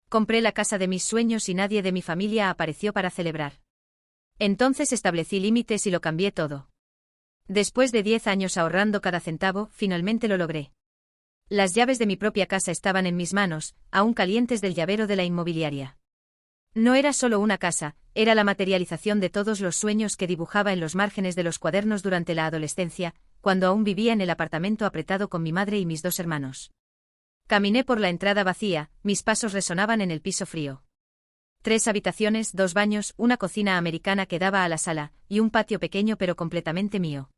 Compré la casa de mis sueños y nadie de mi familia apareció para celebrar. Entonces establecí límites y lo cambié todo. Después de 10 años ahorrando cada centavo, finalmente lo logré. Las llaves de mi propia casa estaban en mis manos, aún calientes del llavero de la inmobiliaria. No era solo una casa, era la materialización de todos los sueños que dibujaba en los márgenes de los cuadernos durante la adolescencia, cuando aún vivía en el apartamento apretado con mi madre y mis 2 hermanos. Caminé por la entrada vacía, mis pasos resonaban en el piso frío. 3 habitaciones, 2 baños, una cocina americana que daba a la sala, y un patio pequeño pero completamente mío.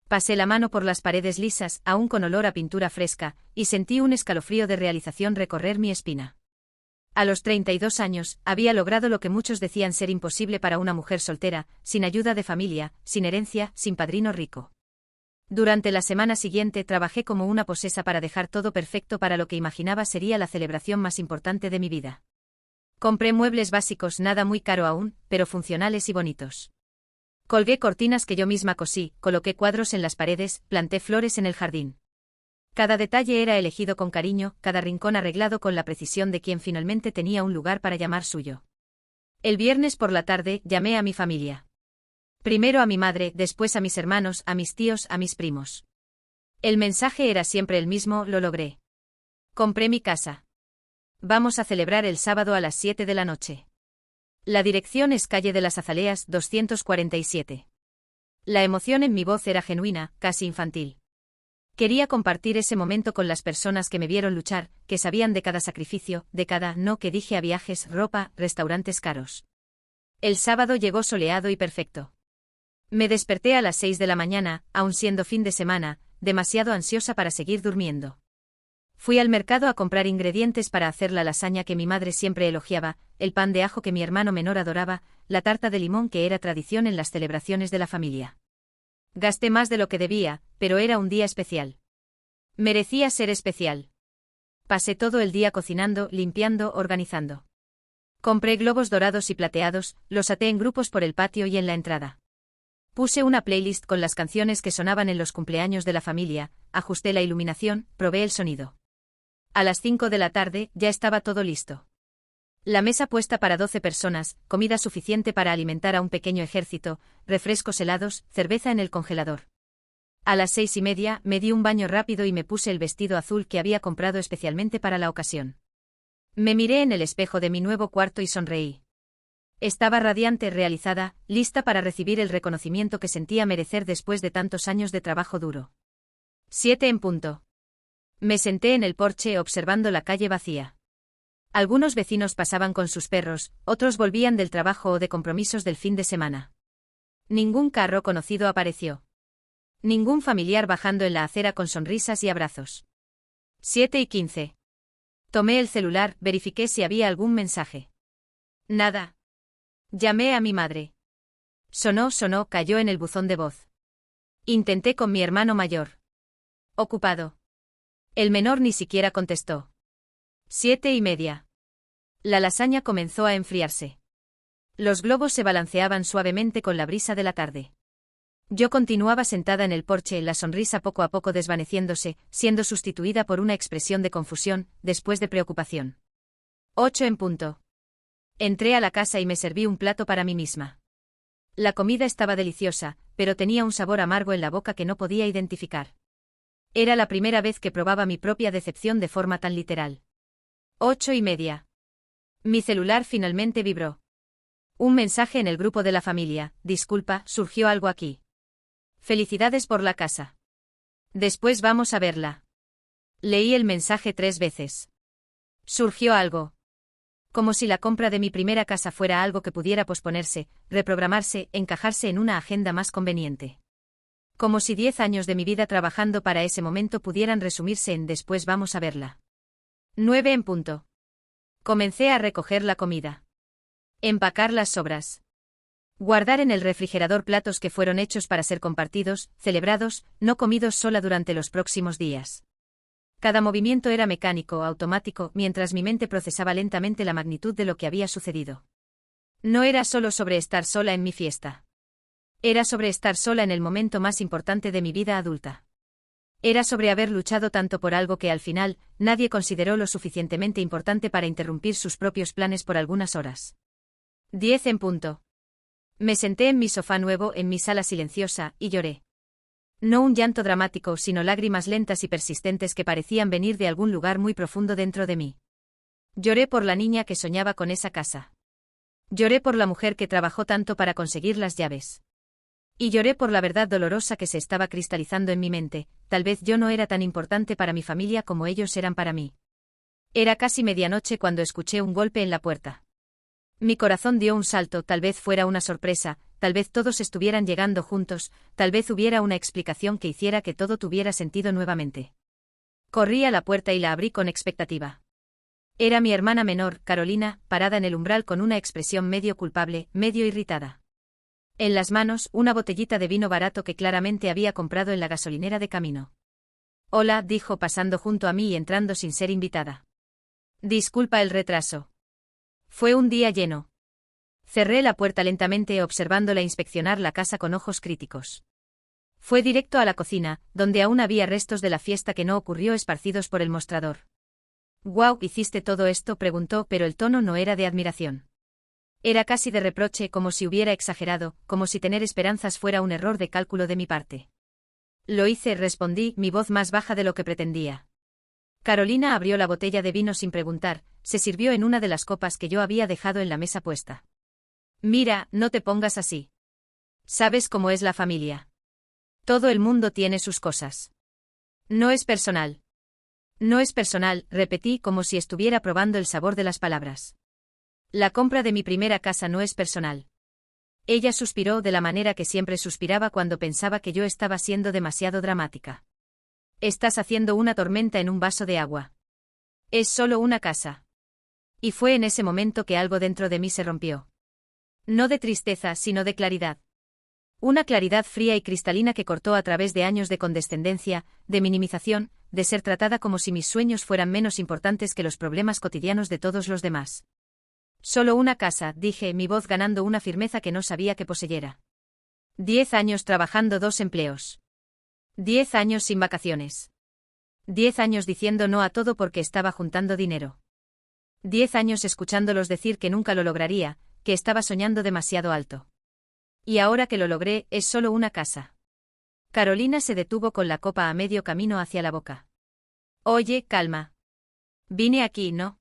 Pasé la mano por las paredes lisas, aún con olor a pintura fresca, y sentí un escalofrío de realización recorrer mi espina. A los 32 años, había logrado lo que muchos decían ser imposible para una mujer soltera, sin ayuda de familia, sin herencia, sin padrino rico. Durante la semana siguiente trabajé como una posesa para dejar todo perfecto para lo que imaginaba sería la celebración más importante de mi vida. Compré muebles básicos, nada muy caro aún, pero funcionales y bonitos. Colgué cortinas que yo misma cosí, coloqué cuadros en las paredes, planté flores en el jardín. Cada detalle era elegido con cariño, cada rincón arreglado con la precisión de quien finalmente tenía un lugar para llamar suyo. El viernes por la tarde llamé a mi familia. Primero a mi madre, después a mis hermanos, a mis tíos, a mis primos. El mensaje era siempre el mismo: lo logré. Compré mi casa. Vamos a celebrar el sábado a las 7 de la noche. La dirección es calle de las Azaleas, 247. La emoción en mi voz era genuina, casi infantil. Quería compartir ese momento con las personas que me vieron luchar, que sabían de cada sacrificio, de cada no que dije a viajes, ropa, restaurantes caros. El sábado llegó soleado y perfecto. Me desperté a las 6 de la mañana, aun siendo fin de semana, demasiado ansiosa para seguir durmiendo. Fui al mercado a comprar ingredientes para hacer la lasaña que mi madre siempre elogiaba, el pan de ajo que mi hermano menor adoraba, la tarta de limón que era tradición en las celebraciones de la familia. Gasté más de lo que debía, pero era un día especial. Merecía ser especial. Pasé todo el día cocinando, limpiando, organizando. Compré globos dorados y plateados, los até en grupos por el patio y en la entrada. Puse una playlist con las canciones que sonaban en los cumpleaños de la familia, ajusté la iluminación, probé el sonido. A las 5 de la tarde, ya estaba todo listo. La mesa puesta para 12 personas, comida suficiente para alimentar a un pequeño ejército, refrescos helados, cerveza en el congelador. A las 6:30, me di un baño rápido y me puse el vestido azul que había comprado especialmente para la ocasión. Me miré en el espejo de mi nuevo cuarto y sonreí. Estaba radiante, realizada, lista para recibir el reconocimiento que sentía merecer después de tantos años de trabajo duro. 7 en punto. Me senté en el porche observando la calle vacía. Algunos vecinos pasaban con sus perros, otros volvían del trabajo o de compromisos del fin de semana. Ningún carro conocido apareció. Ningún familiar bajando en la acera con sonrisas y abrazos. 7:15. Tomé el celular, verifiqué si había algún mensaje. Nada. Llamé a mi madre. Sonó, cayó en el buzón de voz. Intenté con mi hermano mayor. Ocupado. El menor ni siquiera contestó. 7:30. La lasaña comenzó a enfriarse. Los globos se balanceaban suavemente con la brisa de la tarde. Yo continuaba sentada en el porche, la sonrisa poco a poco desvaneciéndose, siendo sustituida por una expresión de confusión, después de preocupación. 8 en punto. Entré a la casa y me serví un plato para mí misma. La comida estaba deliciosa, pero tenía un sabor amargo en la boca que no podía identificar. Era la primera vez que probaba mi propia decepción de forma tan literal. 8:30. Mi celular finalmente vibró. Un mensaje en el grupo de la familia: disculpa, surgió algo aquí. Felicidades por la casa. Después vamos a verla. Leí el mensaje 3 veces. Surgió algo. Como si la compra de mi primera casa fuera algo que pudiera posponerse, reprogramarse, encajarse en una agenda más conveniente. Como si 10 años de mi vida trabajando para ese momento pudieran resumirse en después vamos a verla. 9 en punto. Comencé a recoger la comida. Empacar las sobras. Guardar en el refrigerador platos que fueron hechos para ser compartidos, celebrados, no comidos sola durante los próximos días. Cada movimiento era mecánico, automático, mientras mi mente procesaba lentamente la magnitud de lo que había sucedido. No era solo sobre estar sola en mi fiesta. Era sobre estar sola en el momento más importante de mi vida adulta. Era sobre haber luchado tanto por algo que al final, nadie consideró lo suficientemente importante para interrumpir sus propios planes por algunas horas. 10 en punto. Me senté en mi sofá nuevo en mi sala silenciosa, y lloré. No un llanto dramático, sino lágrimas lentas y persistentes que parecían venir de algún lugar muy profundo dentro de mí. Lloré por la niña que soñaba con esa casa. Lloré por la mujer que trabajó tanto para conseguir las llaves. Y lloré por la verdad dolorosa que se estaba cristalizando en mi mente: tal vez yo no era tan importante para mi familia como ellos eran para mí. Era casi medianoche cuando escuché un golpe en la puerta. Mi corazón dio un salto, tal vez fuera una sorpresa, tal vez todos estuvieran llegando juntos, tal vez hubiera una explicación que hiciera que todo tuviera sentido nuevamente. Corrí a la puerta y la abrí con expectativa. Era mi hermana menor, Carolina, parada en el umbral con una expresión medio culpable, medio irritada. En las manos, una botellita de vino barato que claramente había comprado en la gasolinera de camino. «Hola», dijo pasando junto a mí y entrando sin ser invitada. «Disculpa el retraso. Fue un día lleno». Cerré la puerta lentamente observándola inspeccionar la casa con ojos críticos. Fue directo a la cocina, donde aún había restos de la fiesta que no ocurrió esparcidos por el mostrador. «¿Guau, hiciste todo esto?», preguntó, pero el tono no era de admiración. Era casi de reproche, como si hubiera exagerado, como si tener esperanzas fuera un error de cálculo de mi parte. «Lo hice», respondí, mi voz más baja de lo que pretendía. Carolina abrió la botella de vino sin preguntar, se sirvió en una de las copas que yo había dejado en la mesa puesta. «Mira, no te pongas así. Sabes cómo es la familia. Todo el mundo tiene sus cosas. No es personal». «No es personal», repetí como si estuviera probando el sabor de las palabras. «La compra de mi primera casa no es personal». Ella suspiró de la manera que siempre suspiraba cuando pensaba que yo estaba siendo demasiado dramática. «Estás haciendo una tormenta en un vaso de agua. Es solo una casa». Y fue en ese momento que algo dentro de mí se rompió. No de tristeza, sino de claridad. Una claridad fría y cristalina que cortó a través de años de condescendencia, de minimización, de ser tratada como si mis sueños fueran menos importantes que los problemas cotidianos de todos los demás. «Solo una casa», dije, mi voz ganando una firmeza que no sabía que poseyera. 10 años trabajando 2 empleos. 10 años sin vacaciones. 10 años diciendo no a todo porque estaba juntando dinero. 10 años escuchándolos decir que nunca lo lograría, que estaba soñando demasiado alto. Y ahora que lo logré, es solo una casa. Carolina se detuvo con la copa a medio camino hacia la boca. «Oye, calma. Vine aquí, ¿no?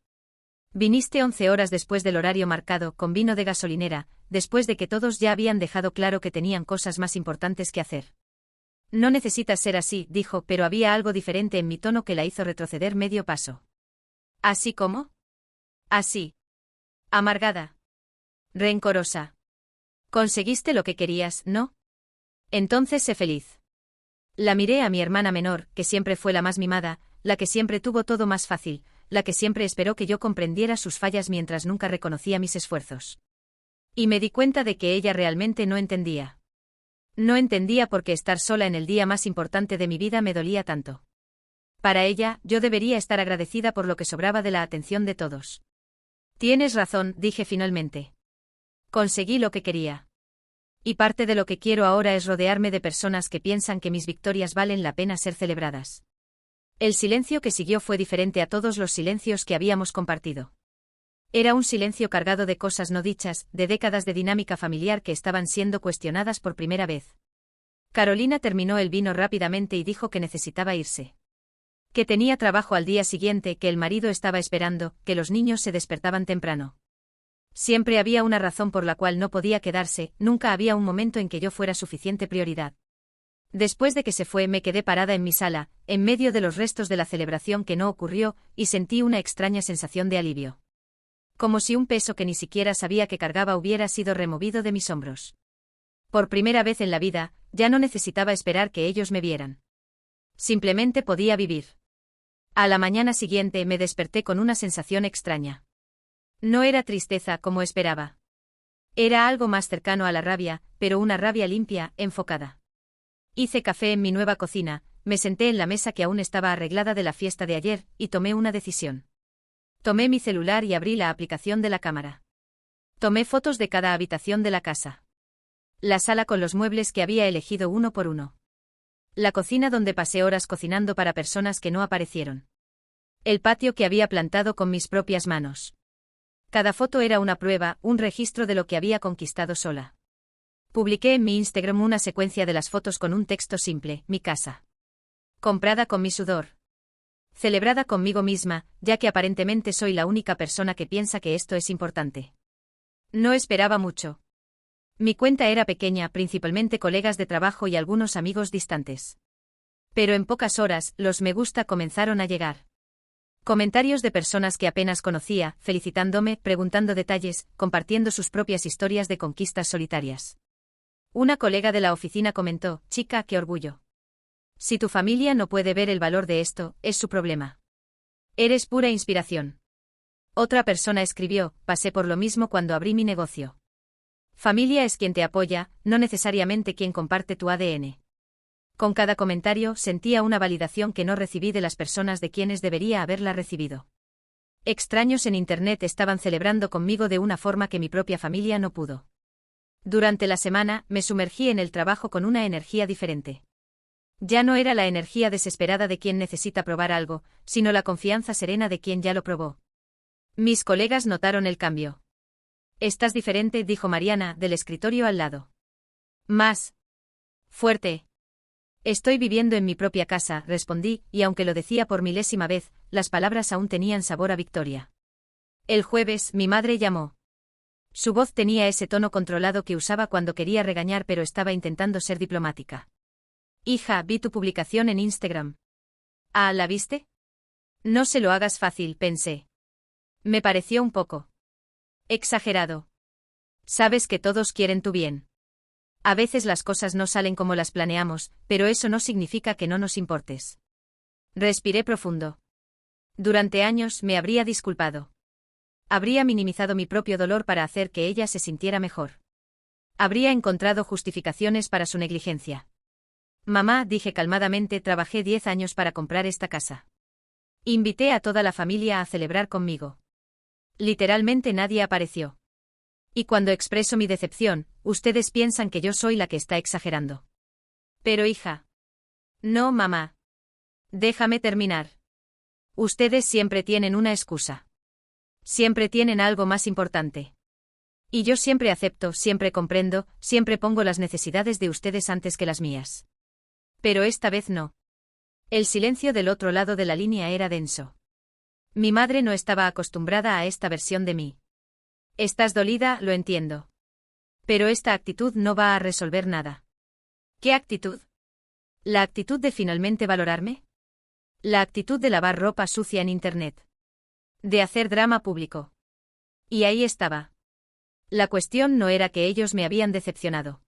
Viniste 11 horas después del horario marcado, con vino de gasolinera, después de que todos ya habían dejado claro que tenían cosas más importantes que hacer». «No necesitas ser así», dijo, pero había algo diferente en mi tono que la hizo retroceder medio paso. «¿Así cómo?». «Así. Amargada. Rencorosa. Conseguiste lo que querías, ¿no? Entonces sé feliz». La miré a mi hermana menor, que siempre fue la más mimada, la que siempre tuvo todo más fácil, la que siempre esperó que yo comprendiera sus fallas mientras nunca reconocía mis esfuerzos. Y me di cuenta de que ella realmente no entendía. No entendía por qué estar sola en el día más importante de mi vida me dolía tanto. Para ella, yo debería estar agradecida por lo que sobraba de la atención de todos. «Tienes razón», dije finalmente. «Conseguí lo que quería. Y parte de lo que quiero ahora es rodearme de personas que piensan que mis victorias valen la pena ser celebradas». El silencio que siguió fue diferente a todos los silencios que habíamos compartido. Era un silencio cargado de cosas no dichas, de décadas de dinámica familiar que estaban siendo cuestionadas por primera vez. Carolina terminó el vino rápidamente y dijo que necesitaba irse. Que tenía trabajo al día siguiente, que el marido estaba esperando, que los niños se despertaban temprano. Siempre había una razón por la cual no podía quedarse, nunca había un momento en que yo fuera suficiente prioridad. Después de que se fue me quedé parada en mi sala, en medio de los restos de la celebración que no ocurrió, y sentí una extraña sensación de alivio. Como si un peso que ni siquiera sabía que cargaba hubiera sido removido de mis hombros. Por primera vez en la vida, ya no necesitaba esperar que ellos me vieran. Simplemente podía vivir. A la mañana siguiente me desperté con una sensación extraña. No era tristeza como esperaba. Era algo más cercano a la rabia, pero una rabia limpia, enfocada. Hice café en mi nueva cocina, me senté en la mesa que aún estaba arreglada de la fiesta de ayer, y tomé una decisión. Tomé mi celular y abrí la aplicación de la cámara. Tomé fotos de cada habitación de la casa. La sala con los muebles que había elegido uno por uno. La cocina donde pasé horas cocinando para personas que no aparecieron. El patio que había plantado con mis propias manos. Cada foto era una prueba, un registro de lo que había conquistado sola. Publiqué en mi Instagram una secuencia de las fotos con un texto simple: mi casa. Comprada con mi sudor. Celebrada conmigo misma, ya que aparentemente soy la única persona que piensa que esto es importante. No esperaba mucho. Mi cuenta era pequeña, principalmente colegas de trabajo y algunos amigos distantes. Pero en pocas horas, los me gusta comenzaron a llegar. Comentarios de personas que apenas conocía, felicitándome, preguntando detalles, compartiendo sus propias historias de conquistas solitarias. Una colega de la oficina comentó: chica, qué orgullo. Si tu familia no puede ver el valor de esto, es su problema. Eres pura inspiración. Otra persona escribió: pasé por lo mismo cuando abrí mi negocio. Familia es quien te apoya, no necesariamente quien comparte tu ADN. Con cada comentario sentía una validación que no recibí de las personas de quienes debería haberla recibido. Extraños en Internet estaban celebrando conmigo de una forma que mi propia familia no pudo. Durante la semana, me sumergí en el trabajo con una energía diferente. Ya no era la energía desesperada de quien necesita probar algo, sino la confianza serena de quien ya lo probó. Mis colegas notaron el cambio. Estás diferente, dijo Mariana, del escritorio al lado. Más fuerte. Estoy viviendo en mi propia casa, respondí, y aunque lo decía por milésima vez, las palabras aún tenían sabor a victoria. El jueves, mi madre llamó. Su voz tenía ese tono controlado que usaba cuando quería regañar, pero estaba intentando ser diplomática. Hija, vi tu publicación en Instagram. ¿Ah, la viste? No se lo hagas fácil, pensé. Me pareció un poco exagerado. Sabes que todos quieren tu bien. A veces las cosas no salen como las planeamos, pero eso no significa que no nos importes. Respiré profundo. Durante años me habría disculpado. Habría minimizado mi propio dolor para hacer que ella se sintiera mejor. Habría encontrado justificaciones para su negligencia. Mamá, dije calmadamente, trabajé 10 años para comprar esta casa. Invité a toda la familia a celebrar conmigo. Literalmente nadie apareció. Y cuando expreso mi decepción, ustedes piensan que yo soy la que está exagerando. Pero hija. No, mamá. Déjame terminar. Ustedes siempre tienen una excusa. Siempre tienen algo más importante. Y yo siempre acepto, siempre comprendo, siempre pongo las necesidades de ustedes antes que las mías. Pero esta vez no. El silencio del otro lado de la línea era denso. Mi madre no estaba acostumbrada a esta versión de mí. Estás dolida, lo entiendo. Pero esta actitud no va a resolver nada. ¿Qué actitud? ¿La actitud de finalmente valorarme? La actitud de lavar ropa sucia en Internet. De hacer drama público. Y ahí estaba. La cuestión no era que ellos me habían decepcionado.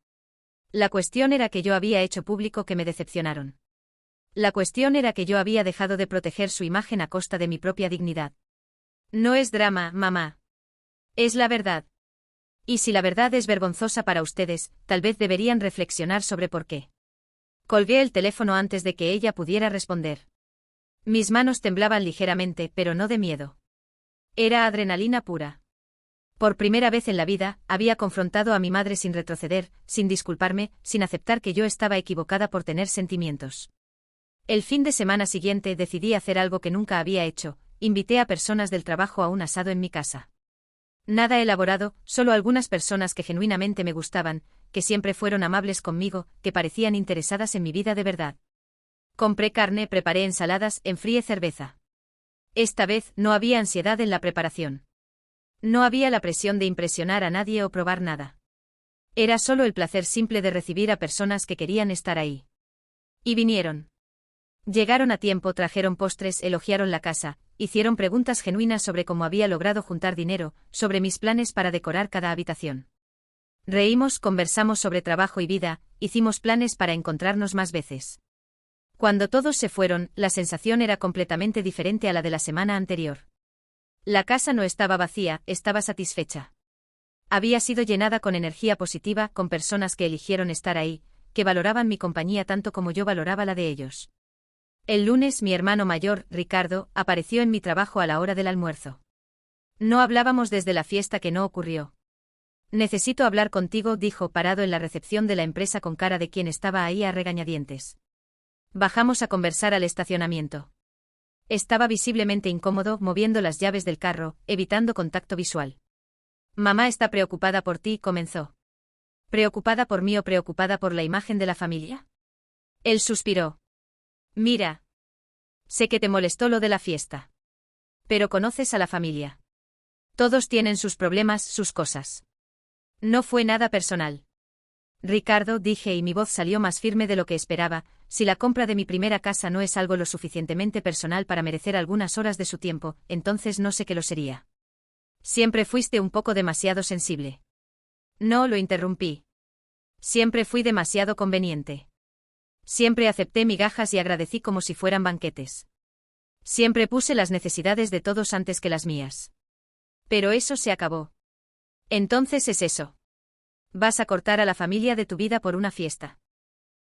La cuestión era que yo había hecho público que me decepcionaron. La cuestión era que yo había dejado de proteger su imagen a costa de mi propia dignidad. No es drama, mamá. Es la verdad. Y si la verdad es vergonzosa para ustedes, tal vez deberían reflexionar sobre por qué. Colgué el teléfono antes de que ella pudiera responder. Mis manos temblaban ligeramente, pero no de miedo. Era adrenalina pura. Por primera vez en la vida, había confrontado a mi madre sin retroceder, sin disculparme, sin aceptar que yo estaba equivocada por tener sentimientos. El fin de semana siguiente decidí hacer algo que nunca había hecho: invité a personas del trabajo a un asado en mi casa. Nada elaborado, solo algunas personas que genuinamente me gustaban, que siempre fueron amables conmigo, que parecían interesadas en mi vida de verdad. Compré carne, preparé ensaladas, enfrié cerveza. Esta vez no había ansiedad en la preparación. No había la presión de impresionar a nadie o probar nada. Era solo el placer simple de recibir a personas que querían estar ahí. Y vinieron. Llegaron a tiempo, trajeron postres, elogiaron la casa, hicieron preguntas genuinas sobre cómo había logrado juntar dinero, sobre mis planes para decorar cada habitación. Reímos, conversamos sobre trabajo y vida, hicimos planes para encontrarnos más veces. Cuando todos se fueron, la sensación era completamente diferente a la de la semana anterior. La casa no estaba vacía, estaba satisfecha. Había sido llenada con energía positiva, con personas que eligieron estar ahí, que valoraban mi compañía tanto como yo valoraba la de ellos. El lunes mi hermano mayor, Ricardo, apareció en mi trabajo a la hora del almuerzo. No hablábamos desde la fiesta que no ocurrió. Necesito hablar contigo, dijo parado en la recepción de la empresa con cara de quien estaba ahí a regañadientes. Bajamos a conversar al estacionamiento. Estaba visiblemente incómodo moviendo las llaves del carro, evitando contacto visual. Mamá está preocupada por ti, comenzó. ¿Preocupada por mí o preocupada por la imagen de la familia? Él suspiró. Mira. Sé que te molestó lo de la fiesta. Pero conoces a la familia. Todos tienen sus problemas, sus cosas. No fue nada personal. Ricardo, dije y mi voz salió más firme de lo que esperaba, si la compra de mi primera casa no es algo lo suficientemente personal para merecer algunas horas de su tiempo, entonces no sé qué lo sería. Siempre fuiste un poco demasiado sensible. No, lo interrumpí. Siempre fui demasiado conveniente. Siempre acepté migajas y agradecí como si fueran banquetes. Siempre puse las necesidades de todos antes que las mías. Pero eso se acabó. Entonces es eso. Vas a cortar a la familia de tu vida por una fiesta.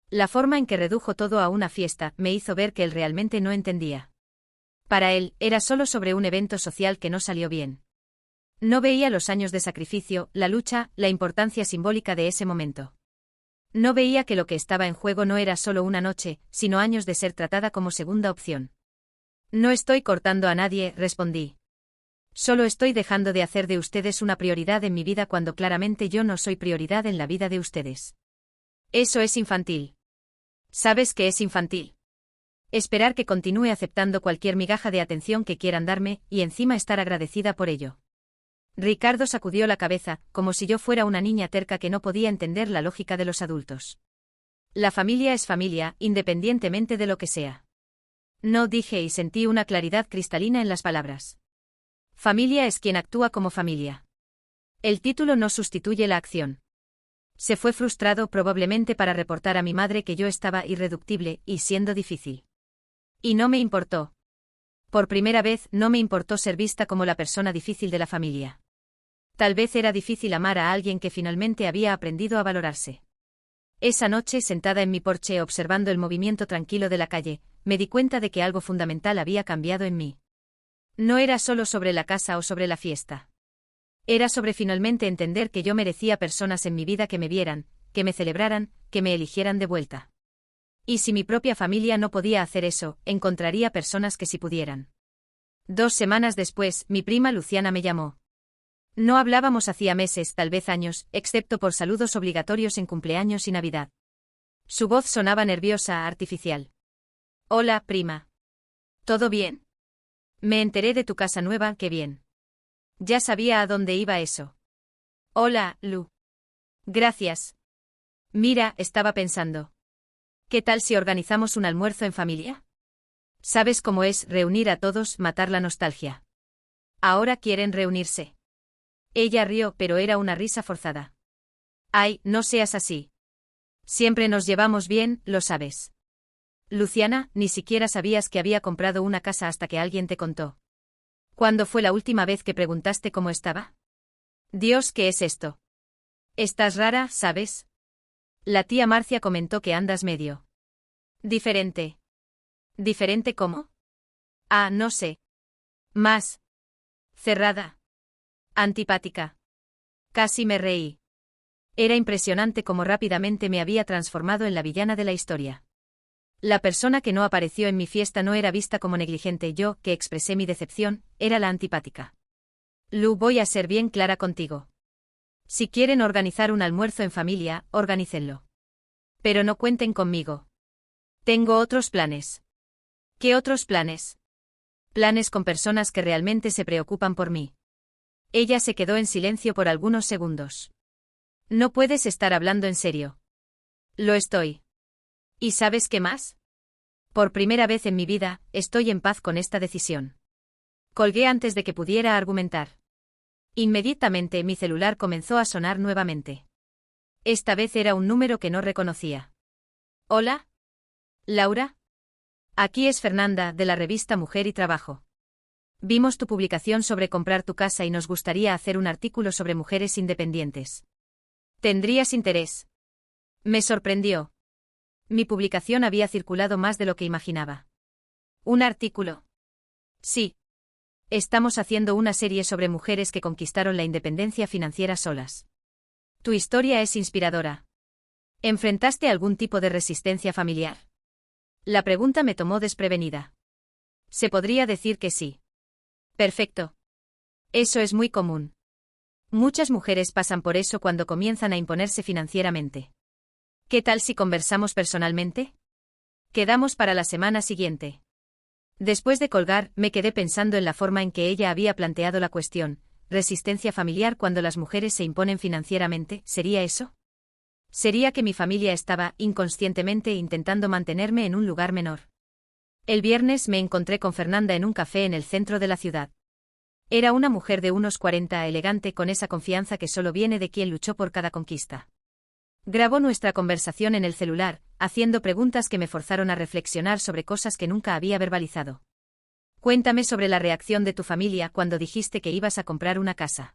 La forma en que redujo todo a una fiesta me hizo ver que él realmente no entendía. Para él, era solo sobre un evento social que no salió bien. No veía los años de sacrificio, la lucha, la importancia simbólica de ese momento. No veía que lo que estaba en juego no era solo una noche, sino años de ser tratada como segunda opción. No estoy cortando a nadie, respondí. Solo estoy dejando de hacer de ustedes una prioridad en mi vida cuando claramente yo no soy prioridad en la vida de ustedes. Eso es infantil. ¿Sabes qué es infantil? Esperar que continúe aceptando cualquier migaja de atención que quieran darme, y encima estar agradecida por ello. Ricardo sacudió la cabeza, como si yo fuera una niña terca que no podía entender la lógica de los adultos. La familia es familia, independientemente de lo que sea. No, dije y sentí una claridad cristalina en las palabras. Familia es quien actúa como familia. El título no sustituye la acción. Se fue frustrado probablemente para reportar a mi madre que yo estaba irreductible y siendo difícil. Y no me importó. Por primera vez no me importó ser vista como la persona difícil de la familia. Tal vez era difícil amar a alguien que finalmente había aprendido a valorarse. Esa noche, sentada en mi porche observando el movimiento tranquilo de la calle, me di cuenta de que algo fundamental había cambiado en mí. No era solo sobre la casa o sobre la fiesta. Era sobre finalmente entender que yo merecía personas en mi vida que me vieran, que me celebraran, que me eligieran de vuelta. Y si mi propia familia no podía hacer eso, encontraría personas que sí pudieran. 2 semanas después, mi prima Luciana me llamó. No hablábamos hacía meses, tal vez años, excepto por saludos obligatorios en cumpleaños y Navidad. Su voz sonaba nerviosa, artificial. Hola, prima. ¿Todo bien? Me enteré de tu casa nueva, qué bien. Ya sabía a dónde iba eso. Hola, Lu. Gracias. Mira, estaba pensando. ¿Qué tal si organizamos un almuerzo en familia? ¿Sabes cómo es reunir a todos, matar la nostalgia? Ahora quieren reunirse. Ella rió, pero era una risa forzada. Ay, no seas así. Siempre nos llevamos bien, lo sabes. Luciana, ni siquiera sabías que había comprado una casa hasta que alguien te contó. ¿Cuándo fue la última vez que preguntaste cómo estaba? Dios, ¿qué es esto? Estás rara, ¿sabes? La tía Marcia comentó que andas medio. Diferente. ¿Diferente cómo? Ah, no sé. Más. Cerrada. Antipática. Casi me reí. Era impresionante cómo rápidamente me había transformado en la villana de la historia. La persona que no apareció en mi fiesta no era vista como negligente, yo, que expresé mi decepción, era la antipática. Lu, voy a ser bien clara contigo. Si quieren organizar un almuerzo en familia, organícenlo. Pero no cuenten conmigo. Tengo otros planes. ¿Qué otros planes? Planes con personas que realmente se preocupan por mí. Ella se quedó en silencio por algunos segundos. No puedes estar hablando en serio. Lo estoy. ¿Y sabes qué más? Por primera vez en mi vida, estoy en paz con esta decisión. Colgué antes de que pudiera argumentar. Inmediatamente mi celular comenzó a sonar nuevamente. Esta vez era un número que no reconocía. ¿Hola? ¿Laura? Aquí es Fernanda, de la revista Mujer y Trabajo. Vimos tu publicación sobre comprar tu casa y nos gustaría hacer un artículo sobre mujeres independientes. ¿Tendrías interés? Me sorprendió. Mi publicación había circulado más de lo que imaginaba. ¿Un artículo? Sí. Estamos haciendo una serie sobre mujeres que conquistaron la independencia financiera solas. Tu historia es inspiradora. ¿Enfrentaste algún tipo de resistencia familiar? La pregunta me tomó desprevenida. Se podría decir que sí. Perfecto. Eso es muy común. Muchas mujeres pasan por eso cuando comienzan a imponerse financieramente. ¿Qué tal si conversamos personalmente? Quedamos para la semana siguiente. Después de colgar, me quedé pensando en la forma en que ella había planteado la cuestión. ¿Resistencia familiar cuando las mujeres se imponen financieramente? ¿Sería eso? ¿Sería que mi familia estaba, inconscientemente, intentando mantenerme en un lugar menor? El viernes me encontré con Fernanda en un café en el centro de la ciudad. Era una mujer de unos 40, elegante, con esa confianza que solo viene de quien luchó por cada conquista. Grabó nuestra conversación en el celular, haciendo preguntas que me forzaron a reflexionar sobre cosas que nunca había verbalizado. Cuéntame sobre la reacción de tu familia cuando dijiste que ibas a comprar una casa.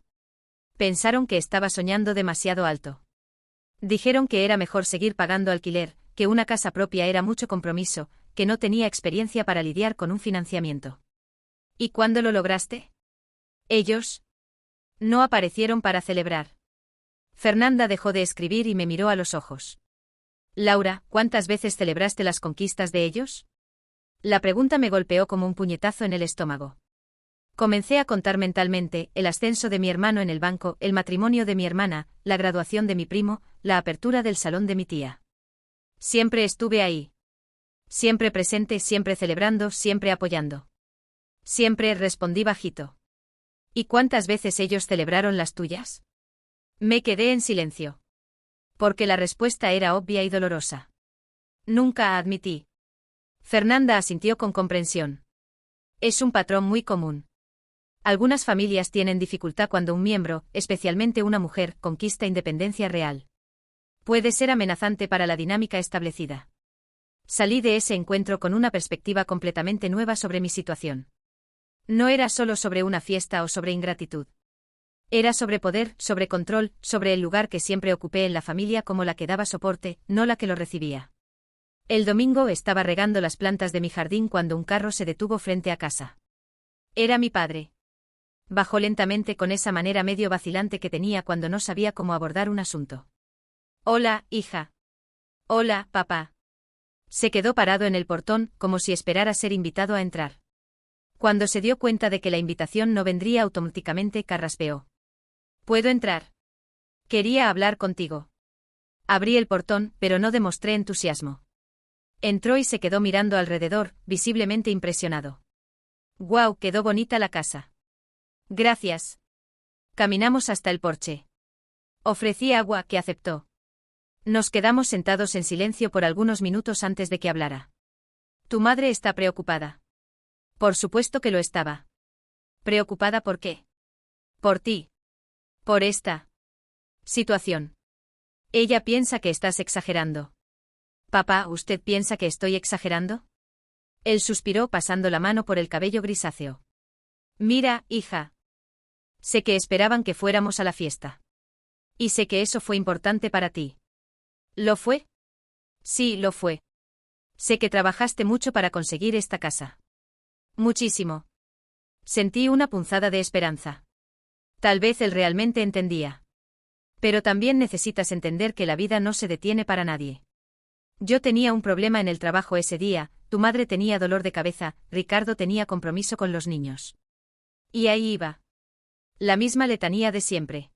Pensaron que estaba soñando demasiado alto. Dijeron que era mejor seguir pagando alquiler, que una casa propia era mucho compromiso, que no tenía experiencia para lidiar con un financiamiento. ¿Y cuándo lo lograste? Ellos no aparecieron para celebrar. Fernanda dejó de escribir y me miró a los ojos. Laura, ¿cuántas veces celebraste las conquistas de ellos? La pregunta me golpeó como un puñetazo en el estómago. Comencé a contar mentalmente el ascenso de mi hermano en el banco, el matrimonio de mi hermana, la graduación de mi primo, la apertura del salón de mi tía. Siempre estuve ahí. Siempre presente, siempre celebrando, siempre apoyando. Siempre, respondí bajito. ¿Y cuántas veces ellos celebraron las tuyas? Me quedé en silencio. Porque la respuesta era obvia y dolorosa. Nunca, admití. Fernanda asintió con comprensión. Es un patrón muy común. Algunas familias tienen dificultad cuando un miembro, especialmente una mujer, conquista independencia real. Puede ser amenazante para la dinámica establecida. Salí de ese encuentro con una perspectiva completamente nueva sobre mi situación. No era solo sobre una fiesta o sobre ingratitud. Era sobre poder, sobre control, sobre el lugar que siempre ocupé en la familia como la que daba soporte, no la que lo recibía. El domingo estaba regando las plantas de mi jardín cuando un carro se detuvo frente a casa. Era mi padre. Bajó lentamente con esa manera medio vacilante que tenía cuando no sabía cómo abordar un asunto. Hola, hija. Hola, papá. Se quedó parado en el portón, como si esperara ser invitado a entrar. Cuando se dio cuenta de que la invitación no vendría automáticamente, carraspeó. ¿Puedo entrar? Quería hablar contigo. Abrí el portón, pero no demostré entusiasmo. Entró y se quedó mirando alrededor, visiblemente impresionado. ¡Guau! Quedó bonita la casa. Gracias. Caminamos hasta el porche. Ofrecí agua, que aceptó. Nos quedamos sentados en silencio por algunos minutos antes de que hablara. ¿Tu madre está preocupada? Por supuesto que lo estaba. ¿Preocupada por qué? Por ti. Por esta situación. Ella piensa que estás exagerando. Papá, ¿usted piensa que estoy exagerando? Él suspiró pasando la mano por el cabello grisáceo. Mira, hija. Sé que esperaban que fuéramos a la fiesta. Y sé que eso fue importante para ti. ¿Lo fue? Sí, lo fue. Sé que trabajaste mucho para conseguir esta casa. Muchísimo. Sentí una punzada de esperanza. Tal vez él realmente entendía. Pero también necesitas entender que la vida no se detiene para nadie. Yo tenía un problema en el trabajo ese día, tu madre tenía dolor de cabeza, Ricardo tenía compromiso con los niños. Y ahí iba. La misma letanía de siempre.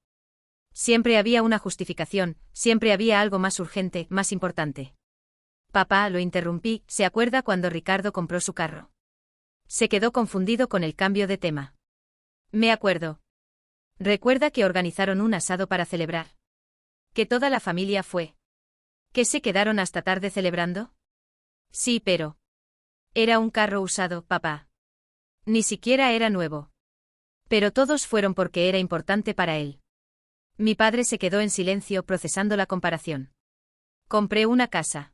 Siempre había una justificación, siempre había algo más urgente, más importante. Papá, lo interrumpí, ¿se acuerda cuando Ricardo compró su carro? Se quedó confundido con el cambio de tema. Me acuerdo. ¿Recuerda que organizaron un asado para celebrar? Que toda la familia fue. ¿Que se quedaron hasta tarde celebrando? Sí, pero... Era un carro usado, papá. Ni siquiera era nuevo. Pero todos fueron porque era importante para él. Mi padre se quedó en silencio procesando la comparación. Compré una casa.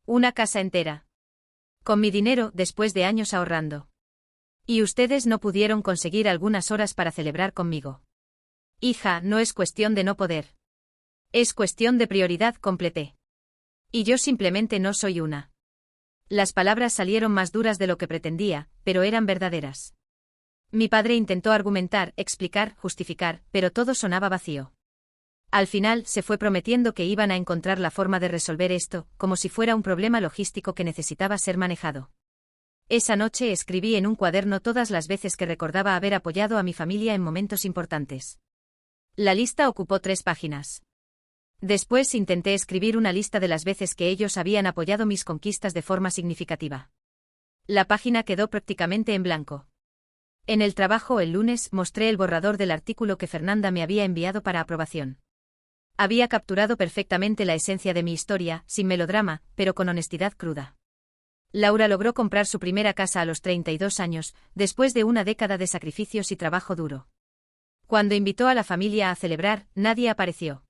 Una casa entera. Con mi dinero, después de años ahorrando. Y ustedes no pudieron conseguir algunas horas para celebrar conmigo. Hija, no es cuestión de no poder. Es cuestión de prioridad, completé. Y yo simplemente no soy una. Las palabras salieron más duras de lo que pretendía, pero eran verdaderas. Mi padre intentó argumentar, explicar, justificar, pero todo sonaba vacío. Al final, se fue prometiendo que iban a encontrar la forma de resolver esto, como si fuera un problema logístico que necesitaba ser manejado. Esa noche escribí en un cuaderno todas las veces que recordaba haber apoyado a mi familia en momentos importantes. La lista ocupó 3 páginas. Después intenté escribir una lista de las veces que ellos habían apoyado mis conquistas de forma significativa. La página quedó prácticamente en blanco. En el trabajo el lunes mostré el borrador del artículo que Fernanda me había enviado para aprobación. Había capturado perfectamente la esencia de mi historia, sin melodrama, pero con honestidad cruda. Laura logró comprar su primera casa a los 32 años, después de una década de sacrificios y trabajo duro. Cuando invitó a la familia a celebrar, nadie apareció.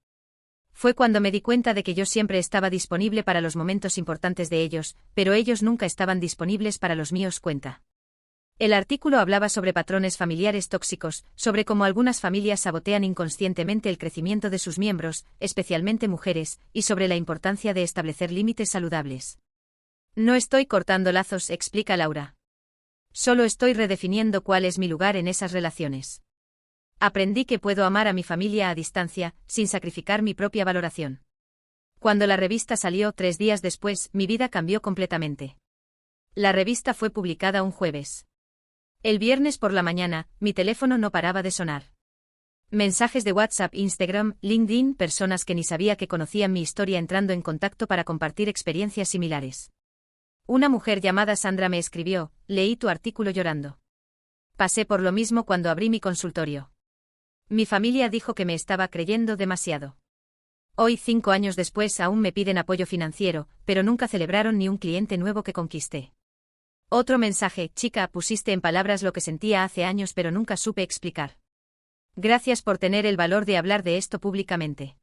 Fue cuando me di cuenta de que yo siempre estaba disponible para los momentos importantes de ellos, pero ellos nunca estaban disponibles para los míos. Cuenta. El artículo hablaba sobre patrones familiares tóxicos, sobre cómo algunas familias sabotean inconscientemente el crecimiento de sus miembros, especialmente mujeres, y sobre la importancia de establecer límites saludables. No estoy cortando lazos, explica Laura. Solo estoy redefiniendo cuál es mi lugar en esas relaciones. Aprendí que puedo amar a mi familia a distancia, sin sacrificar mi propia valoración. Cuando la revista salió 3 días después, mi vida cambió completamente. La revista fue publicada un jueves. El viernes por la mañana, mi teléfono no paraba de sonar. Mensajes de WhatsApp, Instagram, LinkedIn, personas que ni sabía que conocían mi historia entrando en contacto para compartir experiencias similares. Una mujer llamada Sandra me escribió: leí tu artículo llorando. Pasé por lo mismo cuando abrí mi consultorio. Mi familia dijo que me estaba creyendo demasiado. Hoy, 5 años después, aún me piden apoyo financiero, pero nunca celebraron ni un cliente nuevo que conquisté. Otro mensaje: chica, pusiste en palabras lo que sentía hace años pero nunca supe explicar. Gracias por tener el valor de hablar de esto públicamente.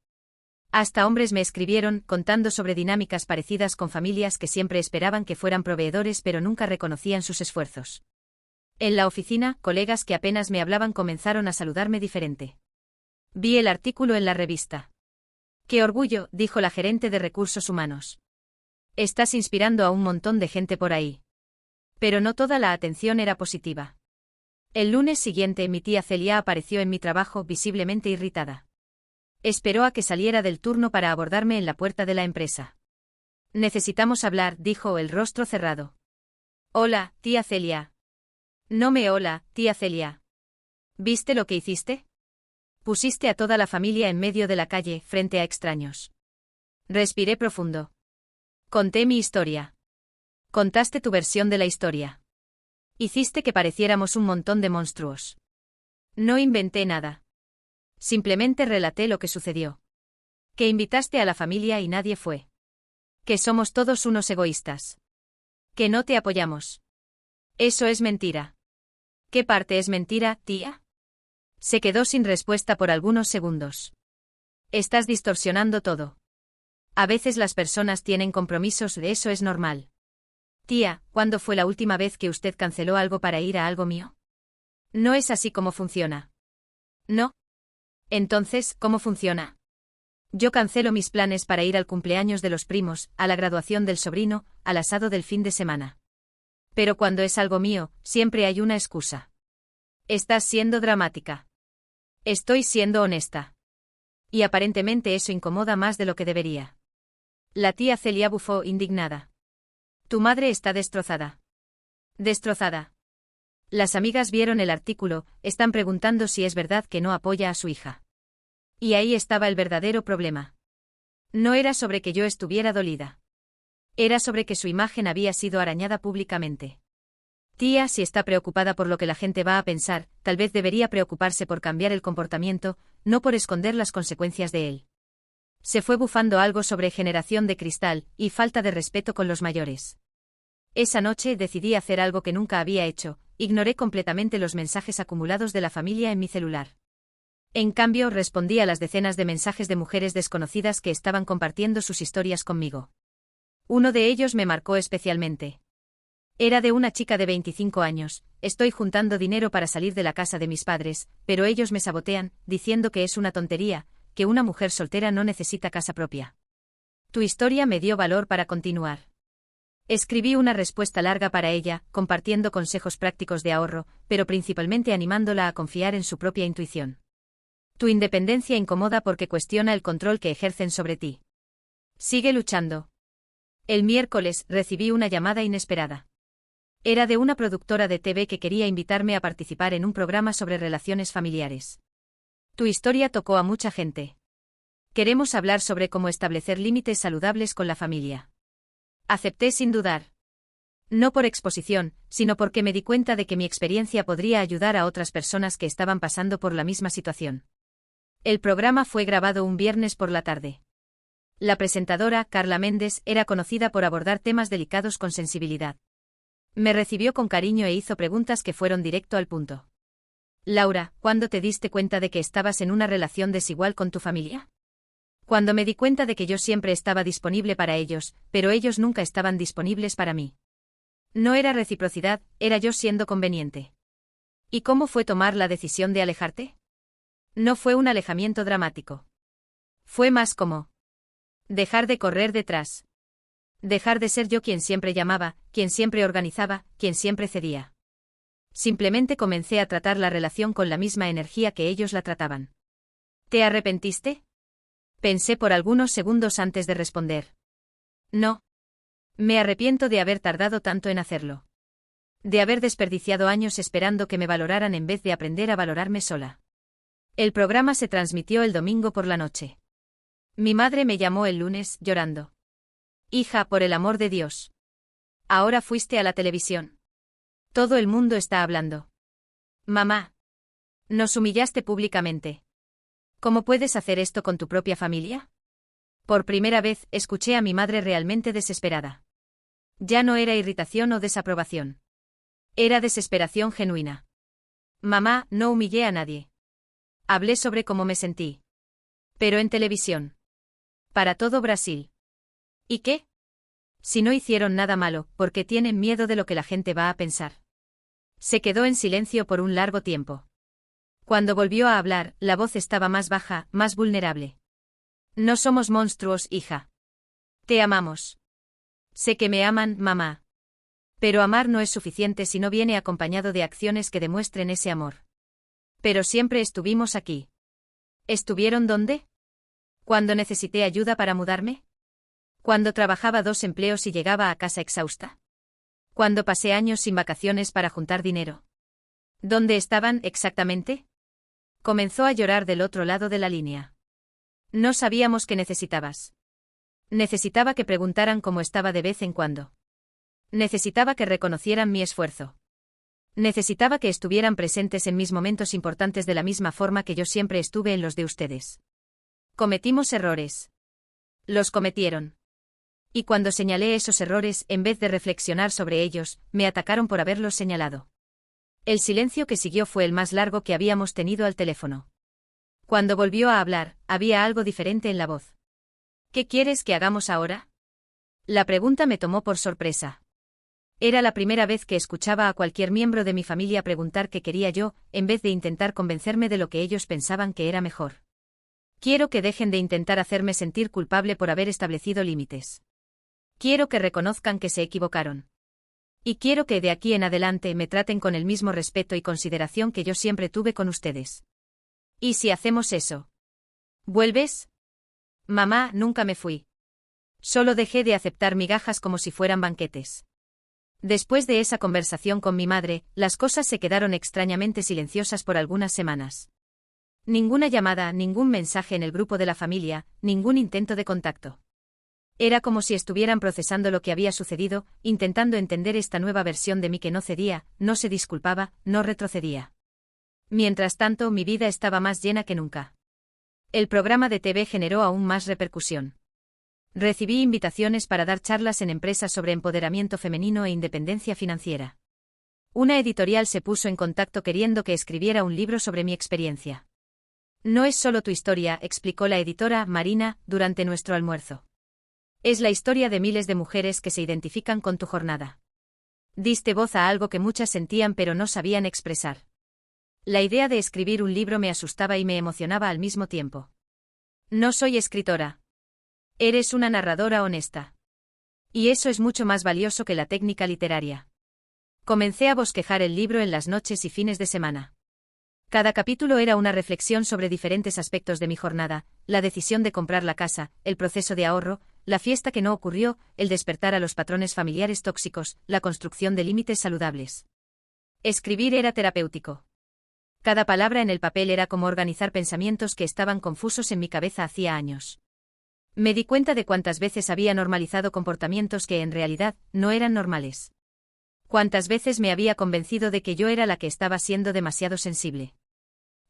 Hasta hombres me escribieron, contando sobre dinámicas parecidas con familias que siempre esperaban que fueran proveedores pero nunca reconocían sus esfuerzos. En la oficina, colegas que apenas me hablaban comenzaron a saludarme diferente. Vi el artículo en la revista. ¡Qué orgullo!, dijo la gerente de recursos humanos. Estás inspirando a un montón de gente por ahí. Pero no toda la atención era positiva. El lunes siguiente mi tía Celia apareció en mi trabajo visiblemente irritada. Esperó a que saliera del turno para abordarme en la puerta de la empresa. Necesitamos hablar, dijo, el rostro cerrado. Hola, tía Celia. No me hola, tía Celia. ¿Viste lo que hiciste? Pusiste a toda la familia en medio de la calle, frente a extraños. Respiré profundo. Conté mi historia. Contaste tu versión de la historia. Hiciste que pareciéramos un montón de monstruos. No inventé nada. Simplemente relaté lo que sucedió. Que invitaste a la familia y nadie fue. Que somos todos unos egoístas. Que no te apoyamos. Eso es mentira. ¿Qué parte es mentira, tía? Se quedó sin respuesta por algunos segundos. Estás distorsionando todo. A veces las personas tienen compromisos, de eso es normal. Tía, ¿cuándo fue la última vez que usted canceló algo para ir a algo mío? No es así como funciona. ¿No? Entonces, ¿cómo funciona? Yo cancelo mis planes para ir al cumpleaños de los primos, a la graduación del sobrino, al asado del fin de semana. Pero cuando es algo mío, siempre hay una excusa. Estás siendo dramática. Estoy siendo honesta. Y aparentemente eso incomoda más de lo que debería. La tía Celia bufó, indignada. Tu madre está destrozada. Destrozada. Las amigas vieron el artículo, están preguntando si es verdad que no apoya a su hija. Y ahí estaba el verdadero problema. No era sobre que yo estuviera dolida. Era sobre que su imagen había sido arañada públicamente. Tía, si está preocupada por lo que la gente va a pensar, tal vez debería preocuparse por cambiar el comportamiento, no por esconder las consecuencias de él. Se fue bufando algo sobre generación de cristal y falta de respeto con los mayores. Esa noche decidí hacer algo que nunca había hecho, ignoré completamente los mensajes acumulados de la familia en mi celular. En cambio, respondí a las decenas de mensajes de mujeres desconocidas que estaban compartiendo sus historias conmigo. Uno de ellos me marcó especialmente. Era de una chica de 25 años, estoy juntando dinero para salir de la casa de mis padres, pero ellos me sabotean, diciendo que es una tontería, que una mujer soltera no necesita casa propia. Tu historia me dio valor para continuar. Escribí una respuesta larga para ella, compartiendo consejos prácticos de ahorro, pero principalmente animándola a confiar en su propia intuición. Tu independencia incomoda porque cuestiona el control que ejercen sobre ti. Sigue luchando. El miércoles recibí una llamada inesperada. Era de una productora de TV que quería invitarme a participar en un programa sobre relaciones familiares. Tu historia tocó a mucha gente. Queremos hablar sobre cómo establecer límites saludables con la familia. Acepté sin dudar. No por exposición, sino porque me di cuenta de que mi experiencia podría ayudar a otras personas que estaban pasando por la misma situación. El programa fue grabado un viernes por la tarde. La presentadora, Carla Méndez, era conocida por abordar temas delicados con sensibilidad. Me recibió con cariño e hizo preguntas que fueron directo al punto. Laura, ¿cuándo te diste cuenta de que estabas en una relación desigual con tu familia? Cuando me di cuenta de que yo siempre estaba disponible para ellos, pero ellos nunca estaban disponibles para mí. No era reciprocidad, era yo siendo conveniente. ¿Y cómo fue tomar la decisión de alejarte? No fue un alejamiento dramático. Fue más como dejar de correr detrás. Dejar de ser yo quien siempre llamaba, quien siempre organizaba, quien siempre cedía. Simplemente comencé a tratar la relación con la misma energía que ellos la trataban. ¿Te arrepentiste? Pensé por algunos segundos antes de responder. No. Me arrepiento de haber tardado tanto en hacerlo. De haber desperdiciado años esperando que me valoraran en vez de aprender a valorarme sola. El programa se transmitió el domingo por la noche. Mi madre me llamó el lunes, llorando. Hija, por el amor de Dios. Ahora fuiste a la televisión. Todo el mundo está hablando. Mamá. Nos humillaste públicamente. ¿Cómo puedes hacer esto con tu propia familia? Por primera vez, escuché a mi madre realmente desesperada. Ya no era irritación o desaprobación. Era desesperación genuina. Mamá, no humillé a nadie. Hablé sobre cómo me sentí. Pero en televisión. Para todo Brasil. ¿Y qué? Si no hicieron nada malo, ¿por qué tienen miedo de lo que la gente va a pensar? Se quedó en silencio por un largo tiempo. Cuando volvió a hablar, la voz estaba más baja, más vulnerable. No somos monstruos, hija. Te amamos. Sé que me aman, mamá. Pero amar no es suficiente si no viene acompañado de acciones que demuestren ese amor. Pero siempre estuvimos aquí. ¿Estuvieron dónde? ¿Cuando necesité ayuda para mudarme? ¿Cuando trabajaba 2 empleos y llegaba a casa exhausta? ¿Cuando pasé años sin vacaciones para juntar dinero? ¿Dónde estaban exactamente? Comenzó a llorar del otro lado de la línea. No sabíamos qué necesitabas. Necesitaba que preguntaran cómo estaba de vez en cuando. Necesitaba que reconocieran mi esfuerzo. Necesitaba que estuvieran presentes en mis momentos importantes de la misma forma que yo siempre estuve en los de ustedes. Cometimos errores. Los cometieron. Y cuando señalé esos errores, en vez de reflexionar sobre ellos, me atacaron por haberlos señalado. El silencio que siguió fue el más largo que habíamos tenido al teléfono. Cuando volvió a hablar, había algo diferente en la voz. ¿Qué quieres que hagamos ahora? La pregunta me tomó por sorpresa. Era la primera vez que escuchaba a cualquier miembro de mi familia preguntar qué quería yo, en vez de intentar convencerme de lo que ellos pensaban que era mejor. Quiero que dejen de intentar hacerme sentir culpable por haber establecido límites. Quiero que reconozcan que se equivocaron. Y quiero que de aquí en adelante me traten con el mismo respeto y consideración que yo siempre tuve con ustedes. ¿Y si hacemos eso? ¿Vuelves? Mamá, nunca me fui. Solo dejé de aceptar migajas como si fueran banquetes. Después de esa conversación con mi madre, las cosas se quedaron extrañamente silenciosas por algunas semanas. Ninguna llamada, ningún mensaje en el grupo de la familia, ningún intento de contacto. Era como si estuvieran procesando lo que había sucedido, intentando entender esta nueva versión de mí que no cedía, no se disculpaba, no retrocedía. Mientras tanto, mi vida estaba más llena que nunca. El programa de TV generó aún más repercusión. Recibí invitaciones para dar charlas en empresas sobre empoderamiento femenino e independencia financiera. Una editorial se puso en contacto queriendo que escribiera un libro sobre mi experiencia. No es solo tu historia, explicó la editora, Marina, durante nuestro almuerzo. Es la historia de miles de mujeres que se identifican con tu jornada. Diste voz a algo que muchas sentían pero no sabían expresar. La idea de escribir un libro me asustaba y me emocionaba al mismo tiempo. No soy escritora. Eres una narradora honesta. Y eso es mucho más valioso que la técnica literaria. Comencé a bosquejar el libro en las noches y fines de semana. Cada capítulo era una reflexión sobre diferentes aspectos de mi jornada: la decisión de comprar la casa, el proceso de ahorro, la fiesta que no ocurrió, el despertar a los patrones familiares tóxicos, la construcción de límites saludables. Escribir era terapéutico. Cada palabra en el papel era como organizar pensamientos que estaban confusos en mi cabeza hacía años. Me di cuenta de cuántas veces había normalizado comportamientos que en realidad no eran normales. Cuántas veces me había convencido de que yo era la que estaba siendo demasiado sensible.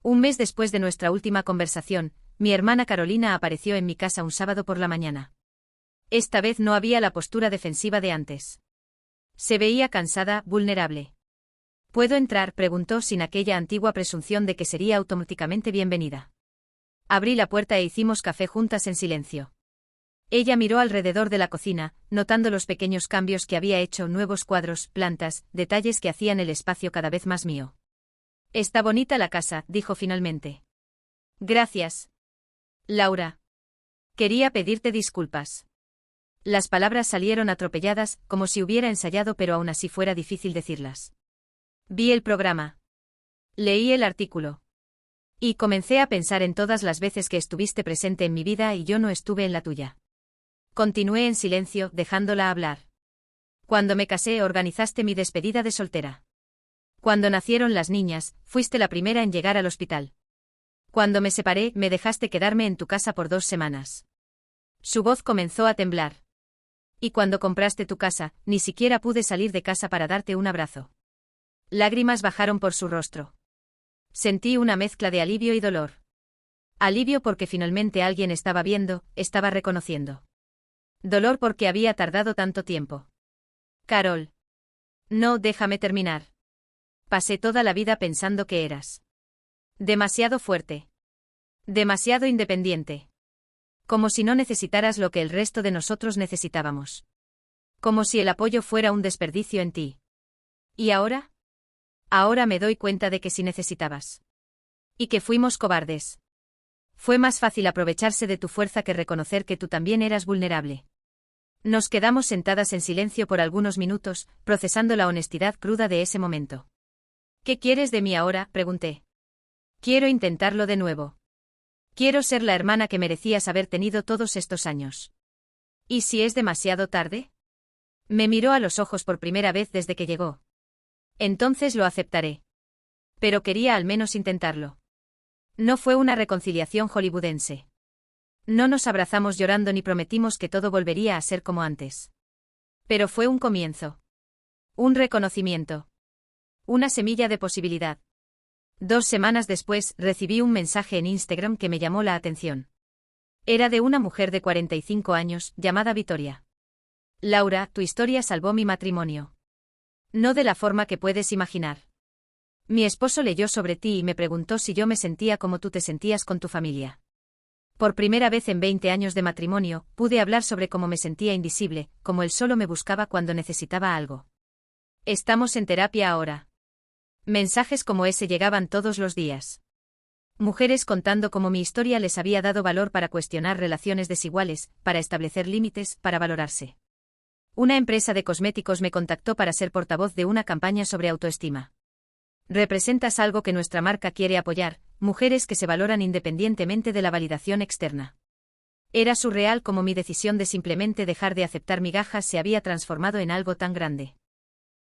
Un mes después de nuestra última conversación, mi hermana Carolina apareció en mi casa un sábado por la mañana. Esta vez no había la postura defensiva de antes. Se veía cansada, vulnerable. ¿Puedo entrar?, preguntó sin aquella antigua presunción de que sería automáticamente bienvenida. Abrí la puerta e hicimos café juntas en silencio. Ella miró alrededor de la cocina, notando los pequeños cambios que había hecho: nuevos cuadros, plantas, detalles que hacían el espacio cada vez más mío. Está bonita la casa, dijo finalmente. Gracias, Laura. Quería pedirte disculpas. Las palabras salieron atropelladas, como si hubiera ensayado, pero aún así fuera difícil decirlas. Vi el programa. Leí el artículo. Y comencé a pensar en todas las veces que estuviste presente en mi vida y yo no estuve en la tuya. Continué en silencio, dejándola hablar. Cuando me casé, organizaste mi despedida de soltera. Cuando nacieron las niñas, fuiste la primera en llegar al hospital. Cuando me separé, me dejaste quedarme en tu casa por 2 semanas. Su voz comenzó a temblar. Y cuando compraste tu casa, ni siquiera pude salir de casa para darte un abrazo. Lágrimas bajaron por su rostro. Sentí una mezcla de alivio y dolor. Alivio porque finalmente alguien estaba viendo, estaba reconociendo. Dolor porque había tardado tanto tiempo. Carol. No, déjame terminar. Pasé toda la vida pensando que eras demasiado fuerte. Demasiado independiente. Como si no necesitaras lo que el resto de nosotros necesitábamos. Como si el apoyo fuera un desperdicio en ti. ¿Y ahora? Ahora me doy cuenta de que sí necesitabas. Y que fuimos cobardes. Fue más fácil aprovecharse de tu fuerza que reconocer que tú también eras vulnerable. Nos quedamos sentadas en silencio por algunos minutos, procesando la honestidad cruda de ese momento. ¿Qué quieres de mí ahora?, pregunté. Quiero intentarlo de nuevo. Quiero ser la hermana que merecías haber tenido todos estos años. ¿Y si es demasiado tarde? Me miró a los ojos por primera vez desde que llegó. Entonces lo aceptaré. Pero quería al menos intentarlo. No fue una reconciliación hollywoodense. No nos abrazamos llorando ni prometimos que todo volvería a ser como antes. Pero fue un comienzo. Un reconocimiento. Una semilla de posibilidad. 2 semanas después, recibí un mensaje en Instagram que me llamó la atención. Era de una mujer de 45 años, llamada Victoria. Laura, tu historia salvó mi matrimonio. No de la forma que puedes imaginar. Mi esposo leyó sobre ti y me preguntó si yo me sentía como tú te sentías con tu familia. Por primera vez en 20 años de matrimonio, pude hablar sobre cómo me sentía invisible, como él solo me buscaba cuando necesitaba algo. Estamos en terapia ahora. Mensajes como ese llegaban todos los días. Mujeres contando cómo mi historia les había dado valor para cuestionar relaciones desiguales, para establecer límites, para valorarse. Una empresa de cosméticos me contactó para ser portavoz de una campaña sobre autoestima. Representas algo que nuestra marca quiere apoyar: mujeres que se valoran independientemente de la validación externa. Era surreal cómo mi decisión de simplemente dejar de aceptar migajas se había transformado en algo tan grande.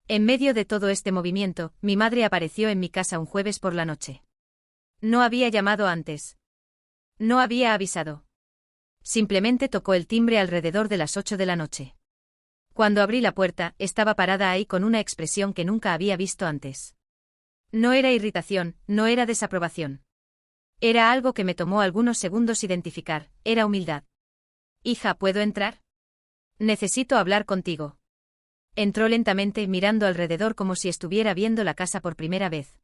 En medio de todo este movimiento, mi madre apareció en mi casa un jueves por la noche. No había llamado antes. No había avisado. Simplemente tocó el timbre alrededor de las 8 de la noche. Cuando abrí la puerta, estaba parada ahí con una expresión que nunca había visto antes. No era irritación, no era desaprobación. Era algo que me tomó algunos segundos identificar: era humildad. Hija, ¿puedo entrar? Necesito hablar contigo. Entró lentamente, mirando alrededor como si estuviera viendo la casa por primera vez.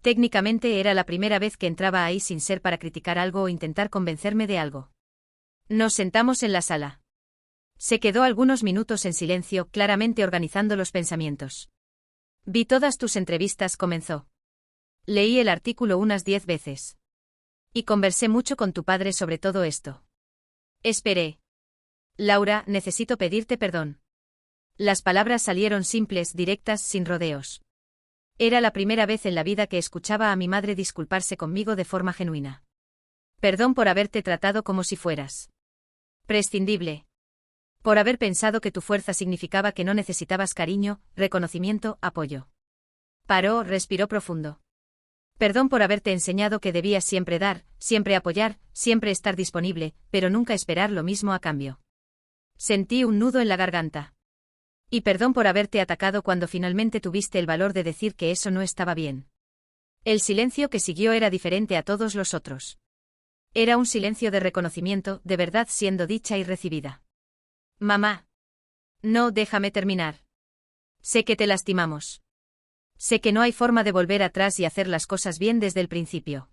Técnicamente era la primera vez que entraba ahí sin ser para criticar algo o intentar convencerme de algo. Nos sentamos en la sala. Se quedó algunos minutos en silencio, claramente organizando los pensamientos. Vi todas tus entrevistas, comenzó. Leí el artículo unas 10 veces. Y conversé mucho con tu padre sobre todo esto. Esperé. Laura, necesito pedirte perdón. Las palabras salieron simples, directas, sin rodeos. Era la primera vez en la vida que escuchaba a mi madre disculparse conmigo de forma genuina. Perdón por haberte tratado como si fueras prescindible. Por haber pensado que tu fuerza significaba que no necesitabas cariño, reconocimiento, apoyo. Paró, respiró profundo. Perdón por haberte enseñado que debías siempre dar, siempre apoyar, siempre estar disponible, pero nunca esperar lo mismo a cambio. Sentí un nudo en la garganta. Y perdón por haberte atacado cuando finalmente tuviste el valor de decir que eso no estaba bien. El silencio que siguió era diferente a todos los otros. Era un silencio de reconocimiento, de verdad siendo dicha y recibida. Mamá. No, déjame terminar. Sé que te lastimamos. Sé que no hay forma de volver atrás y hacer las cosas bien desde el principio.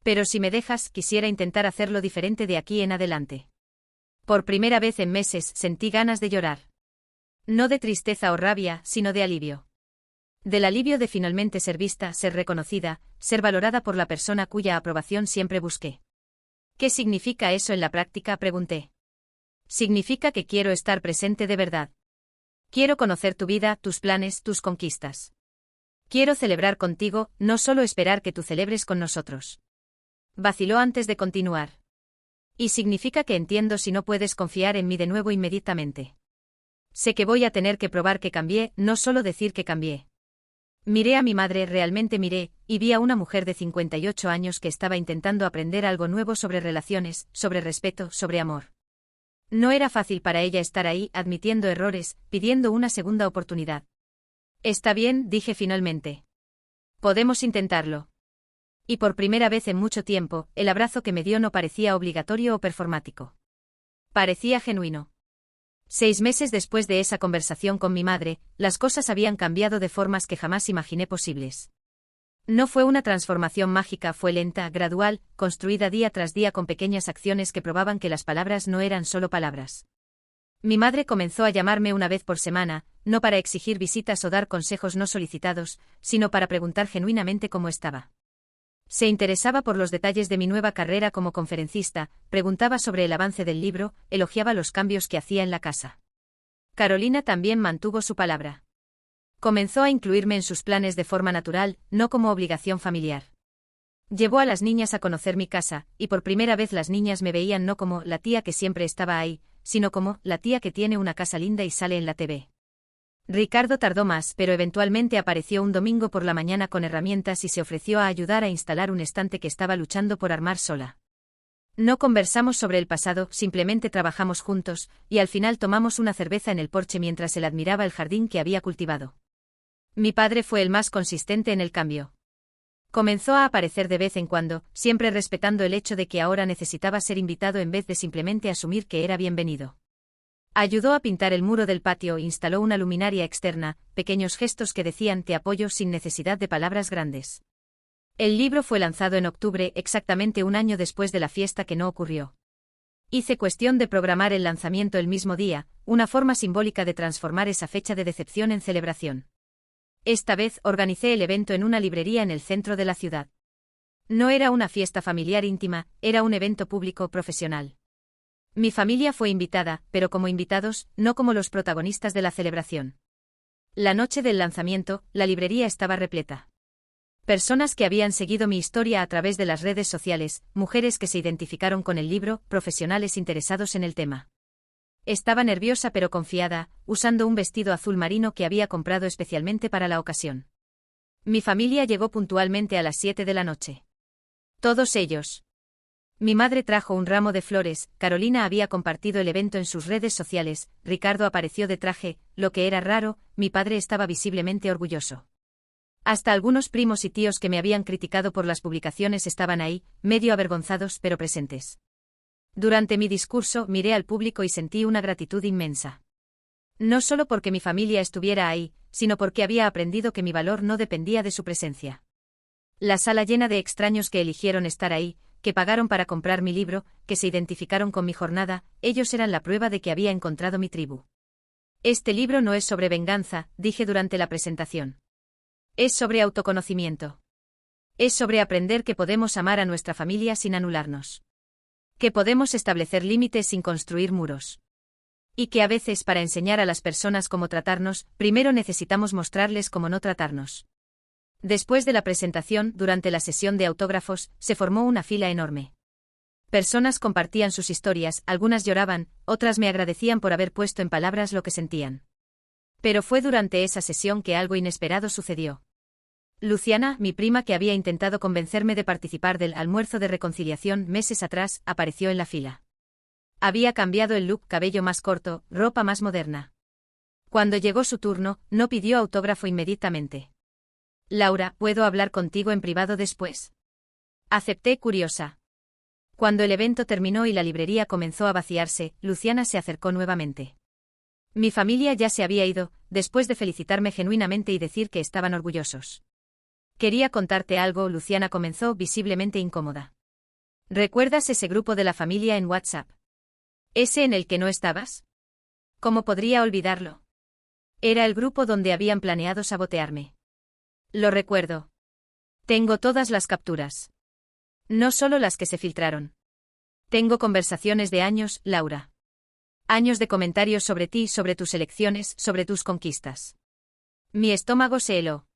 Pero si me dejas, quisiera intentar hacerlo diferente de aquí en adelante. Por primera vez en meses sentí ganas de llorar. No de tristeza o rabia, sino de alivio. Del alivio de finalmente ser vista, ser reconocida, ser valorada por la persona cuya aprobación siempre busqué. ¿Qué significa eso en la práctica?, pregunté. Significa que quiero estar presente de verdad. Quiero conocer tu vida, tus planes, tus conquistas. Quiero celebrar contigo, no solo esperar que tú celebres con nosotros. Vaciló antes de continuar. Y significa que entiendo si no puedes confiar en mí de nuevo inmediatamente. Sé que voy a tener que probar que cambié, no solo decir que cambié. Miré a mi madre, realmente miré, y vi a una mujer de 58 años que estaba intentando aprender algo nuevo sobre relaciones, sobre respeto, sobre amor. No era fácil para ella estar ahí, admitiendo errores, pidiendo una segunda oportunidad. Está bien, dije finalmente. Podemos intentarlo. Y por primera vez en mucho tiempo, el abrazo que me dio no parecía obligatorio o performático. Parecía genuino. 6 meses después de esa conversación con mi madre, las cosas habían cambiado de formas que jamás imaginé posibles. No fue una transformación mágica, fue lenta, gradual, construida día tras día con pequeñas acciones que probaban que las palabras no eran solo palabras. Mi madre comenzó a llamarme una vez por semana, no para exigir visitas o dar consejos no solicitados, sino para preguntar genuinamente cómo estaba. Se interesaba por los detalles de mi nueva carrera como conferencista, preguntaba sobre el avance del libro, elogiaba los cambios que hacía en la casa. Carolina también mantuvo su palabra. Comenzó a incluirme en sus planes de forma natural, no como obligación familiar. Llevó a las niñas a conocer mi casa, y por primera vez las niñas me veían no como la tía que siempre estaba ahí, sino como la tía que tiene una casa linda y sale en la TV. Ricardo tardó más, pero eventualmente apareció un domingo por la mañana con herramientas y se ofreció a ayudar a instalar un estante que estaba luchando por armar sola. No conversamos sobre el pasado, simplemente trabajamos juntos, y al final tomamos una cerveza en el porche mientras él admiraba el jardín que había cultivado. Mi padre fue el más consistente en el cambio. Comenzó a aparecer de vez en cuando, siempre respetando el hecho de que ahora necesitaba ser invitado en vez de simplemente asumir que era bienvenido. Ayudó a pintar el muro del patio e instaló una luminaria externa, pequeños gestos que decían te apoyo sin necesidad de palabras grandes. El libro fue lanzado en octubre, exactamente un año después de la fiesta que no ocurrió. Hice cuestión de programar el lanzamiento el mismo día, una forma simbólica de transformar esa fecha de decepción en celebración. Esta vez organicé el evento en una librería en el centro de la ciudad. No era una fiesta familiar íntima, era un evento público profesional. Mi familia fue invitada, pero como invitados, no como los protagonistas de la celebración. La noche del lanzamiento, la librería estaba repleta. Personas que habían seguido mi historia a través de las redes sociales, mujeres que se identificaron con el libro, profesionales interesados en el tema. Estaba nerviosa pero confiada, usando un vestido azul marino que había comprado especialmente para la ocasión. Mi familia llegó puntualmente a las 7 de la noche. Todos ellos. Mi madre trajo un ramo de flores, Carolina había compartido el evento en sus redes sociales, Ricardo apareció de traje, lo que era raro, mi padre estaba visiblemente orgulloso. Hasta algunos primos y tíos que me habían criticado por las publicaciones estaban ahí, medio avergonzados pero presentes. Durante mi discurso miré al público y sentí una gratitud inmensa. No solo porque mi familia estuviera ahí, sino porque había aprendido que mi valor no dependía de su presencia. La sala llena de extraños que eligieron estar ahí, que pagaron para comprar mi libro, que se identificaron con mi jornada, ellos eran la prueba de que había encontrado mi tribu. Este libro no es sobre venganza, dije durante la presentación. Es sobre autoconocimiento. Es sobre aprender que podemos amar a nuestra familia sin anularnos. Que podemos establecer límites sin construir muros. Y que a veces para enseñar a las personas cómo tratarnos, primero necesitamos mostrarles cómo no tratarnos. Después de la presentación, durante la sesión de autógrafos, se formó una fila enorme. Personas compartían sus historias, algunas lloraban, otras me agradecían por haber puesto en palabras lo que sentían. Pero fue durante esa sesión que algo inesperado sucedió. Luciana, mi prima que había intentado convencerme de participar del almuerzo de reconciliación meses atrás, apareció en la fila. Había cambiado el look, cabello más corto, ropa más moderna. Cuando llegó su turno, no pidió autógrafo inmediatamente. Laura, ¿puedo hablar contigo en privado después? Acepté curiosa. Cuando el evento terminó y la librería comenzó a vaciarse, Luciana se acercó nuevamente. Mi familia ya se había ido, después de felicitarme genuinamente y decir que estaban orgullosos. Quería contarte algo, Luciana comenzó, visiblemente incómoda. ¿Recuerdas ese grupo de la familia en WhatsApp? ¿Ese en el que no estabas? ¿Cómo podría olvidarlo? Era el grupo donde habían planeado sabotearme. Lo recuerdo. Tengo todas las capturas. No solo las que se filtraron. Tengo conversaciones de años, Laura. Años de comentarios sobre ti, sobre tus elecciones, sobre tus conquistas. Mi estómago se heló.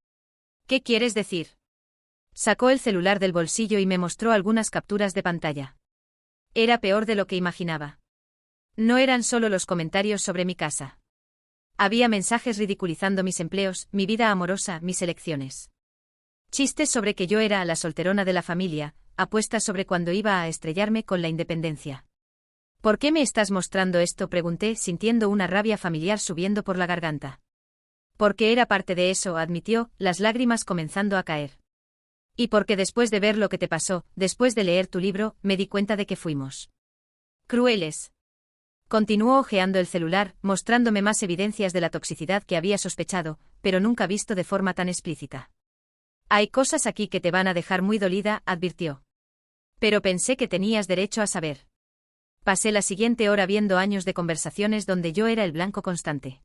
¿Qué quieres decir? Sacó el celular del bolsillo y me mostró algunas capturas de pantalla. Era peor de lo que imaginaba. No eran solo los comentarios sobre mi casa. Había mensajes ridiculizando mis empleos, mi vida amorosa, mis elecciones. Chistes sobre que yo era la solterona de la familia, apuestas sobre cuándo iba a estrellarme con la independencia. ¿Por qué me estás mostrando esto?, pregunté, sintiendo una rabia familiar subiendo por la garganta. Porque era parte de eso, admitió, las lágrimas comenzando a caer. Y porque después de ver lo que te pasó, después de leer tu libro, me di cuenta de que fuimos crueles. Continuó hojeando el celular, mostrándome más evidencias de la toxicidad que había sospechado, pero nunca visto de forma tan explícita. Hay cosas aquí que te van a dejar muy dolida, advirtió. Pero pensé que tenías derecho a saber. Pasé la siguiente hora viendo años de conversaciones donde yo era el blanco constante.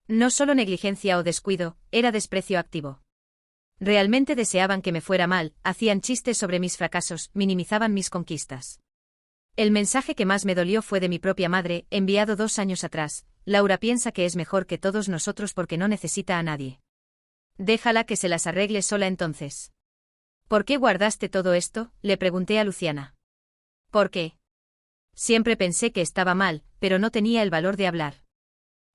No solo negligencia o descuido, era desprecio activo. Realmente deseaban que me fuera mal, hacían chistes sobre mis fracasos, minimizaban mis conquistas. El mensaje que más me dolió fue de mi propia madre, enviado 2 años atrás. Laura piensa que es mejor que todos nosotros porque no necesita a nadie. Déjala que se las arregle sola entonces. ¿Por qué guardaste todo esto?, le pregunté a Luciana. ¿Por qué? Siempre pensé que estaba mal, pero no tenía el valor de hablar.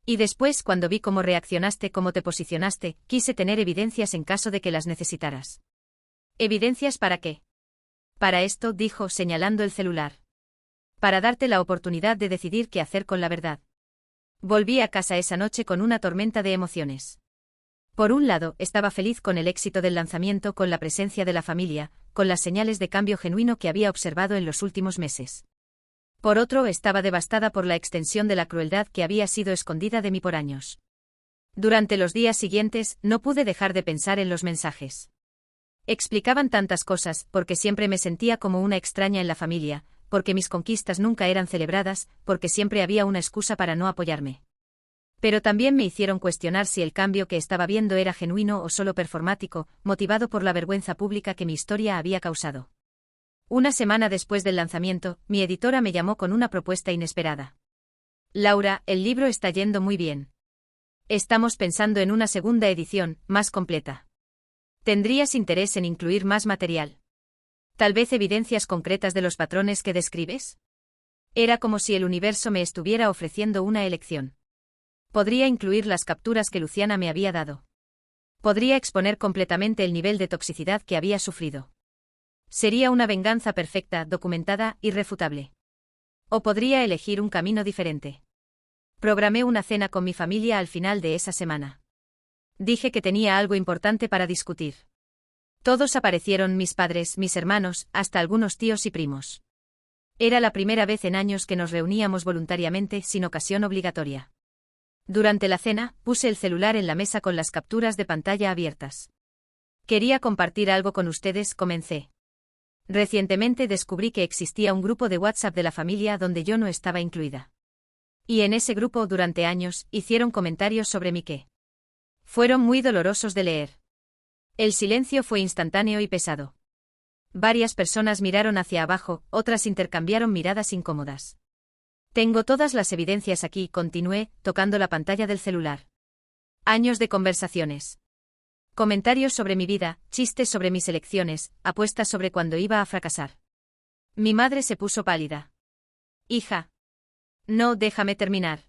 Y después, cuando vi cómo reaccionaste, cómo te posicionaste, quise tener evidencias en caso de que las necesitaras. ¿Evidencias para qué? Para esto, dijo, señalando el celular. Para darte la oportunidad de decidir qué hacer con la verdad. Volví a casa esa noche con una tormenta de emociones. Por un lado, estaba feliz con el éxito del lanzamiento, con la presencia de la familia, con las señales de cambio genuino que había observado en los últimos meses. Por otro, estaba devastada por la extensión de la crueldad que había sido escondida de mí por años. Durante los días siguientes, no pude dejar de pensar en los mensajes. Explicaban tantas cosas, porque siempre me sentía como una extraña en la familia, porque mis conquistas nunca eran celebradas, porque siempre había una excusa para no apoyarme. Pero también me hicieron cuestionar si el cambio que estaba viendo era genuino o solo performático, motivado por la vergüenza pública que mi historia había causado. Una semana después del lanzamiento, mi editora me llamó con una propuesta inesperada. Laura, el libro está yendo muy bien. Estamos pensando en una segunda edición, más completa. ¿Tendrías interés en incluir más material? ¿Tal vez evidencias concretas de los patrones que describes? Era como si el universo me estuviera ofreciendo una elección. Podría incluir las capturas que Luciana me había dado. Podría exponer completamente el nivel de toxicidad que había sufrido. Sería una venganza perfecta, documentada, irrefutable. O podría elegir un camino diferente. Programé una cena con mi familia al final de esa semana. Dije que tenía algo importante para discutir. Todos aparecieron, mis padres, mis hermanos, hasta algunos tíos y primos. Era la primera vez en años que nos reuníamos voluntariamente, sin ocasión obligatoria. Durante la cena, puse el celular en la mesa con las capturas de pantalla abiertas. Quería compartir algo con ustedes, comencé. Recientemente descubrí que existía un grupo de WhatsApp de la familia donde yo no estaba incluida. Y en ese grupo, durante años, hicieron comentarios sobre mí que fueron muy dolorosos de leer. El silencio fue instantáneo y pesado. Varias personas miraron hacia abajo, otras intercambiaron miradas incómodas. Tengo todas las evidencias aquí, continué, tocando la pantalla del celular. Años de conversaciones. Comentarios sobre mi vida, chistes sobre mis elecciones, apuestas sobre cuándo iba a fracasar. Mi madre se puso pálida. Hija. No, déjame terminar.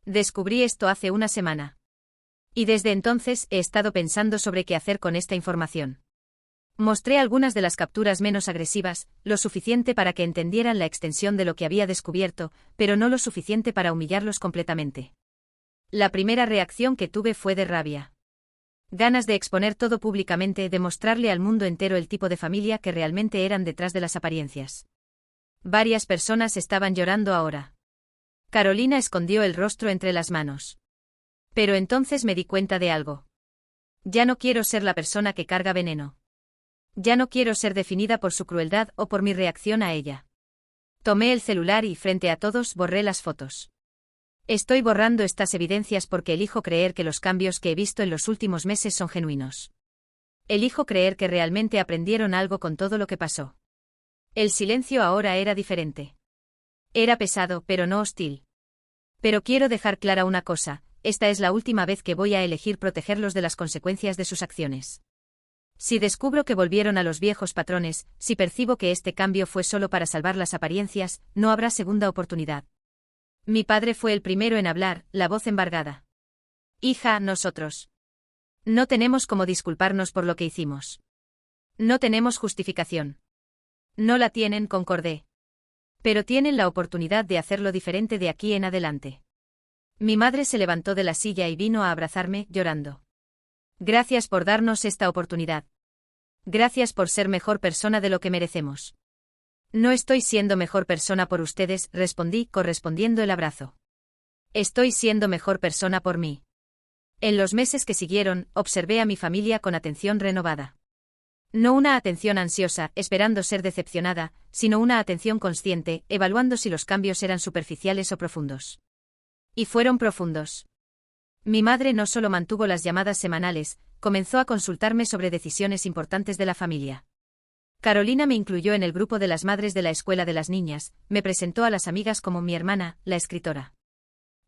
Descubrí esto hace una semana. Y desde entonces he estado pensando sobre qué hacer con esta información. Mostré algunas de las capturas menos agresivas, lo suficiente para que entendieran la extensión de lo que había descubierto, pero no lo suficiente para humillarlos completamente. La primera reacción que tuve fue de rabia. Ganas de exponer todo públicamente, de mostrarle al mundo entero el tipo de familia que realmente eran detrás de las apariencias. Varias personas estaban llorando ahora. Carolina escondió el rostro entre las manos. Pero entonces me di cuenta de algo. Ya no quiero ser la persona que carga veneno. Ya no quiero ser definida por su crueldad o por mi reacción a ella. Tomé el celular y, frente a todos, borré las fotos. Estoy borrando estas evidencias porque elijo creer que los cambios que he visto en los últimos meses son genuinos. Elijo creer que realmente aprendieron algo con todo lo que pasó. El silencio ahora era diferente. Era pesado, pero no hostil. Pero quiero dejar clara una cosa, esta es la última vez que voy a elegir protegerlos de las consecuencias de sus acciones. Si descubro que volvieron a los viejos patrones, si percibo que este cambio fue solo para salvar las apariencias, no habrá segunda oportunidad. Mi padre fue el primero en hablar, la voz embargada. Hija, nosotros. No tenemos cómo disculparnos por lo que hicimos. No tenemos justificación. No la tienen, concordé. Pero tienen la oportunidad de hacerlo diferente de aquí en adelante. Mi madre se levantó de la silla y vino a abrazarme, llorando. Gracias por darnos esta oportunidad. Gracias por ser mejor persona de lo que merecemos. No estoy siendo mejor persona por ustedes, respondí, correspondiendo el abrazo. Estoy siendo mejor persona por mí. En los meses que siguieron, observé a mi familia con atención renovada. No una atención ansiosa, esperando ser decepcionada, sino una atención consciente, evaluando si los cambios eran superficiales o profundos. Y fueron profundos. Mi madre no solo mantuvo las llamadas semanales, comenzó a consultarme sobre decisiones importantes de la familia. Carolina me incluyó en el grupo de las madres de la escuela de las niñas, me presentó a las amigas como mi hermana, la escritora.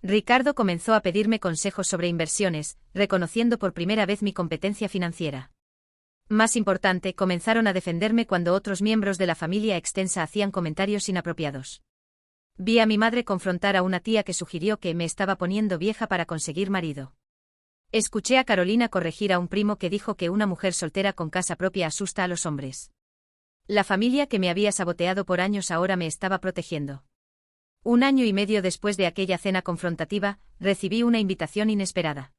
Ricardo comenzó a pedirme consejos sobre inversiones, reconociendo por primera vez mi competencia financiera. Más importante, comenzaron a defenderme cuando otros miembros de la familia extensa hacían comentarios inapropiados. Vi a mi madre confrontar a una tía que sugirió que me estaba poniendo vieja para conseguir marido. Escuché a Carolina corregir a un primo que dijo que una mujer soltera con casa propia asusta a los hombres. La familia que me había saboteado por años ahora me estaba protegiendo. 1 año y medio después de aquella cena confrontativa, recibí una invitación inesperada.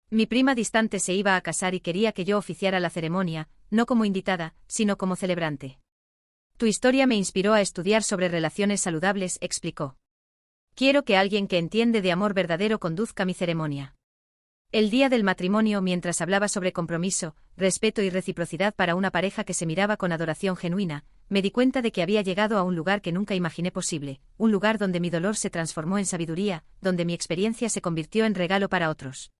Mi prima distante se iba a casar y quería que yo oficiara la ceremonia, no como invitada, sino como celebrante. Tu historia me inspiró a estudiar sobre relaciones saludables, explicó. Quiero que alguien que entiende de amor verdadero conduzca mi ceremonia. El día del matrimonio, mientras hablaba sobre compromiso, respeto y reciprocidad para una pareja que se miraba con adoración genuina, me di cuenta de que había llegado a un lugar que nunca imaginé posible, un lugar donde mi dolor se transformó en sabiduría, donde mi experiencia se convirtió en regalo para otros.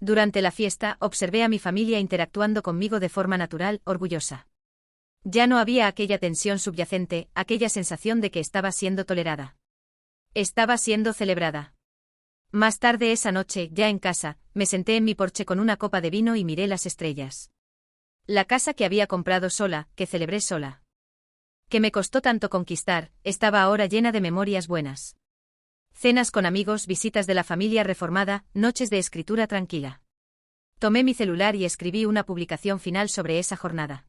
Durante la fiesta, observé a mi familia interactuando conmigo de forma natural, orgullosa. Ya no había aquella tensión subyacente, aquella sensación de que estaba siendo tolerada. Estaba siendo celebrada. Más tarde esa noche, ya en casa, me senté en mi porche con una copa de vino y miré las estrellas. La casa que había comprado sola, que celebré sola. Que me costó tanto conquistar, estaba ahora llena de memorias buenas. Cenas con amigos, visitas de la familia reformada, noches de escritura tranquila. Tomé mi celular y escribí una publicación final sobre esa jornada.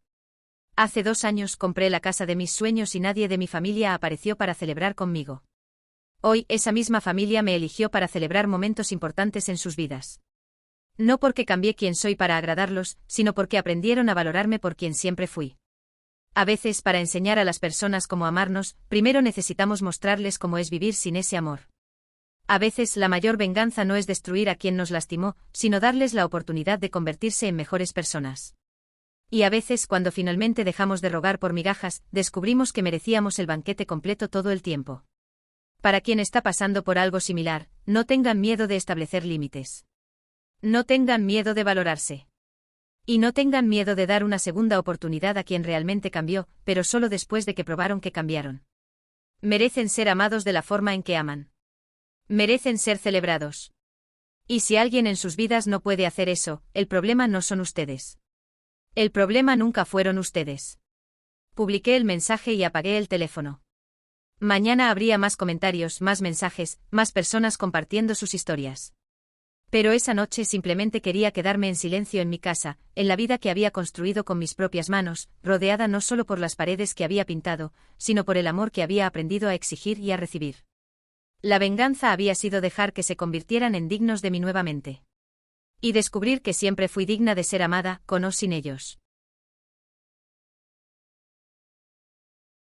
Hace 2 años compré la casa de mis sueños y nadie de mi familia apareció para celebrar conmigo. Hoy, esa misma familia me eligió para celebrar momentos importantes en sus vidas. No porque cambié quién soy para agradarlos, sino porque aprendieron a valorarme por quien siempre fui. A veces, para enseñar a las personas cómo amarnos, primero necesitamos mostrarles cómo es vivir sin ese amor. A veces, la mayor venganza no es destruir a quien nos lastimó, sino darles la oportunidad de convertirse en mejores personas. Y a veces, cuando finalmente dejamos de rogar por migajas, descubrimos que merecíamos el banquete completo todo el tiempo. Para quien está pasando por algo similar, no tengan miedo de establecer límites. No tengan miedo de valorarse. Y no tengan miedo de dar una segunda oportunidad a quien realmente cambió, pero solo después de que probaron que cambiaron. Merecen ser amados de la forma en que aman. Merecen ser celebrados. Y si alguien en sus vidas no puede hacer eso, el problema no son ustedes. El problema nunca fueron ustedes. Publiqué el mensaje y apagué el teléfono. Mañana habría más comentarios, más mensajes, más personas compartiendo sus historias. Pero esa noche simplemente quería quedarme en silencio en mi casa, en la vida que había construido con mis propias manos, rodeada no solo por las paredes que había pintado, sino por el amor que había aprendido a exigir y a recibir. La venganza había sido dejar que se convirtieran en dignos de mí nuevamente. Y descubrir que siempre fui digna de ser amada, con o sin ellos.